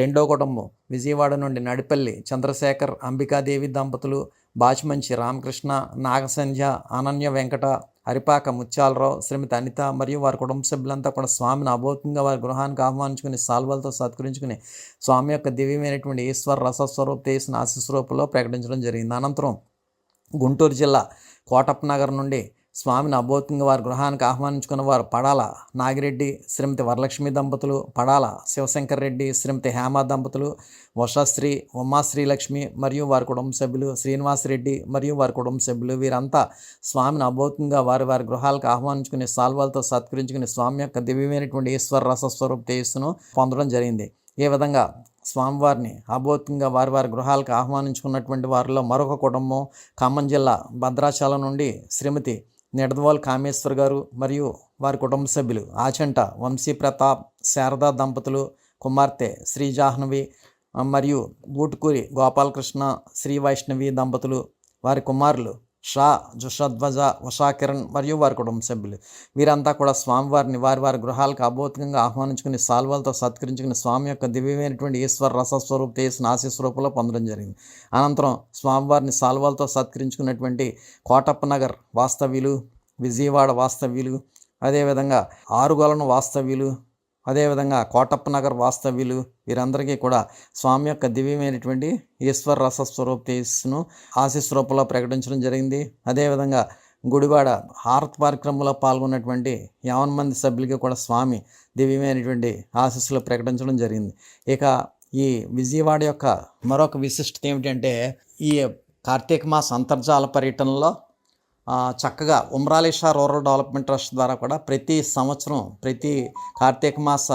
రెండో కుటుంబం విజయవాడ నుండి నడిపల్లి చంద్రశేఖర్, అంబికాదేవి దంపతులు, బాచిమంచి రామకృష్ణ, నాగసంధ్య, అనన్య వెంకట, హరిపాక ముత్యాలరావు, శ్రీమతి అనిత మరియు వారి కుటుంబ సభ్యులంతా కూడా స్వామిని అభౌతికంగా వారి గృహానికి ఆహ్వానించుకుని సాల్వలతో సత్కరించుకుని స్వామి యొక్క దివ్యమైనటువంటి ఈశ్వర రసస్వరూప చేసిన ఆశీస్వరూపంలో ప్రకటించడం జరిగింది. అనంతరం గుంటూరు జిల్లా కోటప్ప నగర్ నుండి స్వామిని అభౌతికంగా వారి గృహానికి ఆహ్వానించుకున్న వారు పడాల నాగిరెడ్డి, శ్రీమతి వరలక్ష్మి దంపతులు, పడాల శివశంకర్ రెడ్డి, శ్రీమతి హేమ దంపతులు, వషశ్రీ, ఉమాశ్రీలక్ష్మి మరియు వారి కుటుంబ సభ్యులు, శ్రీనివాసరెడ్డి మరియు వారి కుటుంబ సభ్యులు వీరంతా స్వామిని అభౌతికంగా వారి వారి గృహాలకు ఆహ్వానించుకుని సాల్వాలతో సత్కరించుకుని స్వామి యొక్క దివ్యమైనటువంటి ఈశ్వర రసస్వరూప తేజస్సును పొందడం జరిగింది. ఈ విధంగా స్వామివారిని అభౌతికంగా వారి వారి గృహాలకు ఆహ్వానించుకున్నటువంటి వారిలో మరొక కుటుంబం ఖమ్మం జిల్లా భద్రాచలం నుండి శ్రీమతి నిడదవోలు కామేశ్వర్ గారు మరియు వారి కుటుంబ సభ్యులు, ఆచంట వంశీ ప్రతాప్, శారదా దంపతులు, కుమార్తె శ్రీ జాహ్నవి మరియు బూటుకూరి గోపాలకృష్ణ, శ్రీ వైష్ణవి దంపతులు, వారి కుమారులు షా జుషధ్వజ, ఉషా కిరణ్ మరియు వారి కుటుంబ సభ్యులు వీరంతా కూడా స్వామివారిని వారి వారి గృహాలకు అభౌతికంగా ఆహ్వానించుకుని సాల్వలతో సత్కరించుకుని స్వామి యొక్క దివ్యమైనటువంటి ఈశ్వర రసస్వరూప చేసిన ఆశీస్వరూపంలో పొందడం జరిగింది. అనంతరం స్వామివారిని సాల్వలతో సత్కరించుకున్నటువంటి కోటప్ప నగర్ వాస్తవ్యులు, విజయవాడ వాస్తవ్యులు, అదేవిధంగా ఆరుగొలను వాస్తవ్యులు, అదేవిధంగా కోటప్ప నగర్ వాస్తవ్యులు వీరందరికీ కూడా స్వామి యొక్క దివ్యమైనటువంటి ఈశ్వర రసస్వరూప తేజస్సును ఆశీస్వరూపంలో ప్రకటించడం జరిగింది. అదేవిధంగా గుడివాడ హారతి కార్యక్రమంలో పాల్గొన్నటువంటి 50 మంది సభ్యులకి కూడా స్వామి దివ్యమైనటువంటి ఆశీస్సులు ప్రకటించడం జరిగింది. ఇక ఈ విజయవాడ యొక్క మరొక విశిష్టత ఏమిటంటే ఈ కార్తీక మాస అంతర్జాల పర్యటనలో చక్కగా ఉమ్రాలిషా రూరల్ డెవలప్మెంట్ ట్రస్ట్ ద్వారా కూడా ప్రతి సంవత్సరం ప్రతి కార్తీక మాస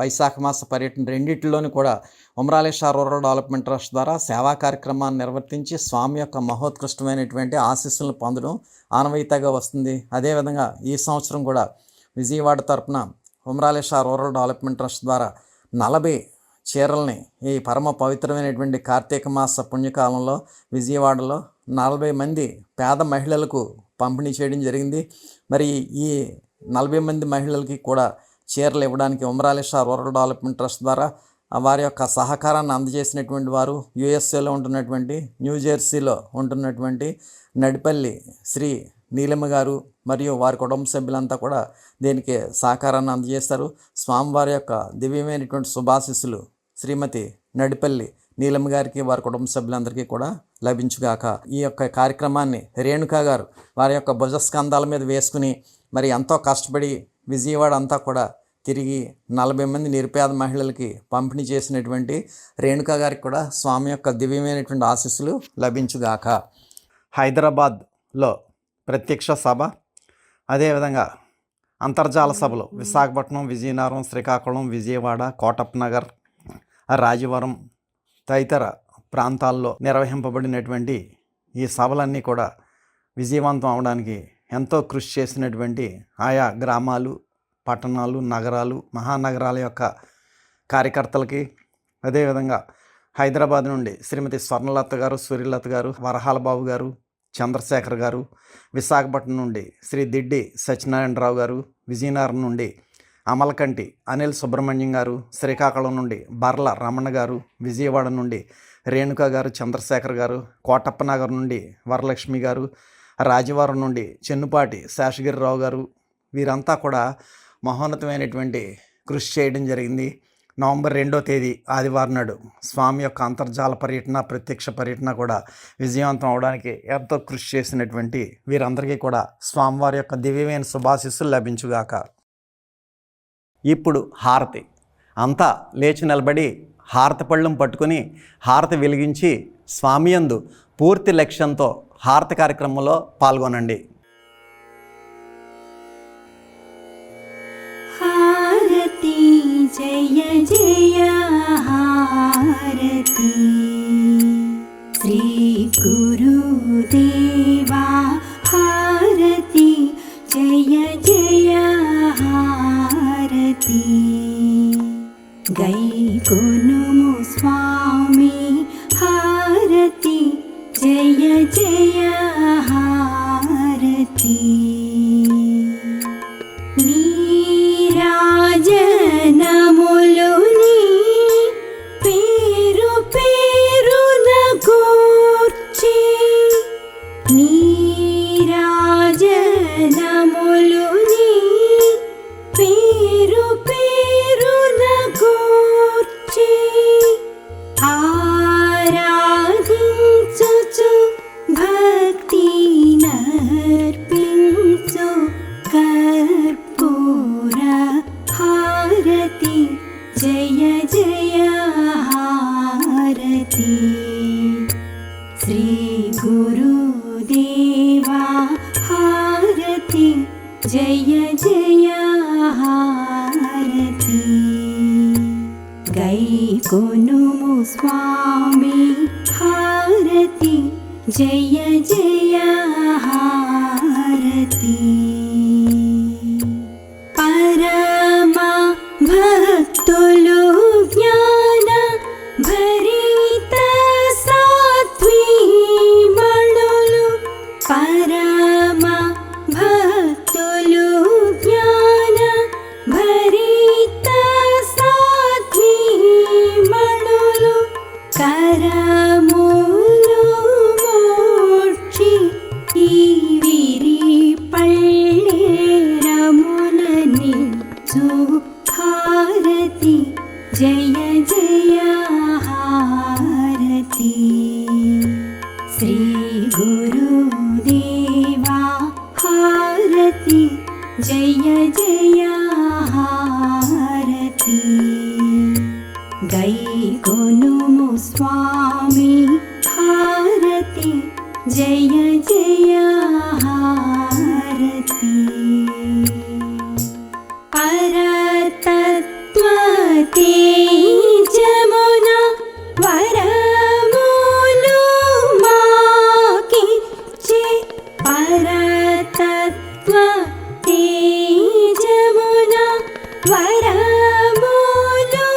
వైశాఖ మాస పర్యటన రెండింటిలోని కూడా ఉమ్రాలిషా రూరల్ డెవలప్మెంట్ ట్రస్ట్ ద్వారా సేవా కార్యక్రమాన్ని నిర్వర్తించి స్వామి యొక్క మహోత్కృష్టమైనటువంటి ఆశీస్సులను పొందడం ఆనవాయితీగా వస్తుంది. అదేవిధంగా ఈ సంవత్సరం కూడా విజయవాడ తరపున ఉమ్రాలిషా రూరల్ డెవలప్మెంట్ ట్రస్ట్ ద్వారా 40 చీరల్ని ఈ పరమ పవిత్రమైనటువంటి కార్తీక మాస పుణ్యకాలంలో విజయవాడలో 40 మంది పేద మహిళలకు పంపిణీ చేయడం జరిగింది. మరి ఈ 40 మంది మహిళలకి కూడా చీరలు ఇవ్వడానికి ఉమ్రాలిషా రూరల్ డెవలప్మెంట్ ట్రస్ట్ ద్వారా వారి యొక్క సహకారాన్ని అందజేసినటువంటి వారు యుఎస్ఏలో ఉంటున్నటువంటి న్యూజెర్సీలో ఉంటున్నటువంటి నడిపల్లి శ్రీ నీలమ్మ గారు మరియు వారి కుటుంబ సభ్యులంతా కూడా దీనికి సహకారాన్ని అందజేస్తారు. స్వామివారి యొక్క దివ్యమైనటువంటి శుభాశీస్సులు శ్రీమతి నడిపల్లి నీలమ్మ గారికి వారి కుటుంబ సభ్యులందరికీ కూడా లభించుగాక. ఈ యొక్క కార్యక్రమాన్ని రేణుకా గారు వారి యొక్క భుజస్కంధాల మీద వేసుకుని మరి ఎంతో కష్టపడి విజయవాడ అంతా కూడా తిరిగి 40 మంది నిరుపేద మహిళలకి పంపిణీ చేసినటువంటి రేణుకా గారికి కూడా స్వామి యొక్క దివ్యమైనటువంటి ఆశీస్సులు లభించుగాక. హైదరాబాద్లో ప్రత్యక్ష సభ, అదేవిధంగా అంతర్జాల సభలు విశాఖపట్నం, విజయనగరం, శ్రీకాకుళం, విజయవాడ, కోటప్ప నగర్, రాజవరం తదితర ప్రాంతాల్లో నిర్వహింపబడినటువంటి ఈ సభలన్నీ కూడా విజయవంతం అవడానికి ఎంతో కృషి చేసినటువంటి ఆయా గ్రామాలు, పట్టణాలు, నగరాలు, మహానగరాల యొక్క కార్యకర్తలకి, అదేవిధంగా హైదరాబాద్ నుండి శ్రీమతి స్వర్ణలత గారు, సూర్యలత గారు, వరహాల బాబు గారు, చంద్రశేఖర్ గారు, విశాఖపట్నం నుండి శ్రీ దిడ్డి సత్యనారాయణరావు గారు, విజయనగరం నుండి అమలకంటి అనిల్ సుబ్రహ్మణ్యం గారు, శ్రీకాకుళం నుండి బర్ల రమణ గారు, విజయవాడ నుండి రేణుకా గారు, చంద్రశేఖర్ గారు, కోటప్ప నగర్ నుండి వరలక్ష్మి గారు, రాజవరం నుండి చెన్నుపాటి శేషగిరిరావు గారు వీరంతా కూడా మహోన్నతమైనటువంటి కృషి చేయడం జరిగింది. నవంబర్ 2వ తేదీ ఆదివారం నాడు స్వామి యొక్క అంతర్జాల పర్యటన, ప్రత్యక్ష పర్యటన కూడా విజయవంతం అవడానికి ఎంతో కృషి చేసినటువంటి వీరందరికీ కూడా స్వామివారి యొక్క దివ్యమైన శుభాశీస్సులు లభించుగాక. ఇప్పుడు హారతి అంతా లేచి నిలబడి హారతి పళ్ళం పట్టుకుని హారతి వెలిగించి స్వామి యందు పూర్తి లక్ష్యంతో హారతి కార్యక్రమంలో పాల్గొనండి. హారతి జయ జయ హారతి శ్రీ గురుదేవా హారతి జయ జయ గైకొనుము స్వామి హారతి జయ జయ హారతి నీరాజనములు నీ పేరు పేరున గూర్చి నీరాజనములు నీ పేరు పేరున గూర్చి ఆరాధించుచు భక్తి నర్పించు కర్పూర హారతి జయ జయ హారతి శ్రీ గురుదేవా హారతి జయ జయ హారతి గైకొనుము స్వామి హారతి జయ జయ హారతి పరమ భక్తులు జ్ఞాన భరిత సాత్వీమణులు పరమ భక్తులు జ్ఞాన భరిత సాత్వీమణులు కరములు మోక్షి ఈ విరి పళ్ళేరములని హారతి జయ జయ హారతి శ్రీ గురుదేవా హారతి జయ జయ హారతి గైకొనుము స్వామి హారతి జయ జయ హారతి పరతత్వతే జమున వరములు మాకిచ్చే పరతత్వతే జమున వరములు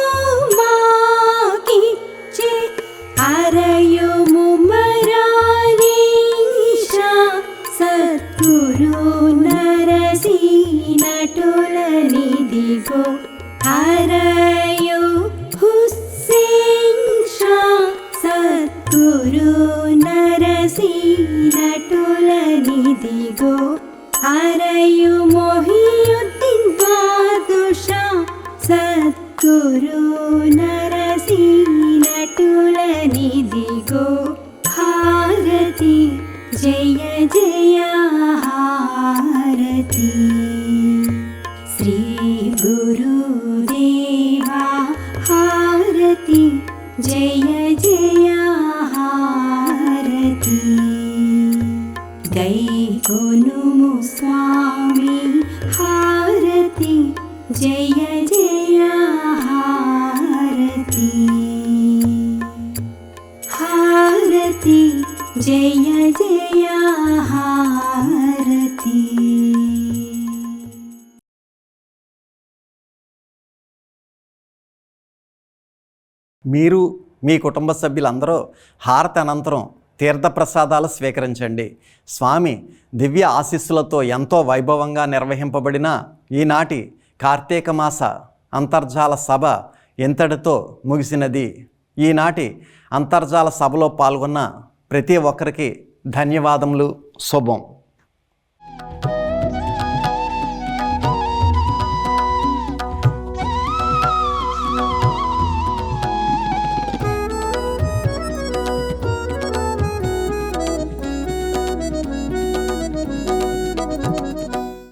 మాకిచ్చే అరయుము మరాలీషా సద్గురు నరసీనటులనిదిగో అరయు హుస్సేన్ షా సద్గురు నరసీనటులనిదిగో అరయు మొహియుద్దీన్ బాదుషా సద్గురు నరసీనటులనిదిగో హారతి జయ జయ హారతి శ్రీ గురుదేవా హారతి జయ జయ హారతి గైకొనుము స్వామి హారతి జయ జయ హారతి హారతి జయ జయ హారతి మీరు మీ కుటుంబ సభ్యులందరూ హారతి అనంతరం తీర్థప్రసాదాలు స్వీకరించండి. స్వామి దివ్య ఆశీస్సులతో ఎంతో వైభవంగా నిర్వహింపబడిన ఈనాటి కార్తీక మాస అంతర్జాల సభ ఇంతటితో ముగిసినది. ఈనాటి అంతర్జాల సభలో పాల్గొన్న ప్రతి ఒక్కరికి ధన్యవాదములు. శుభం.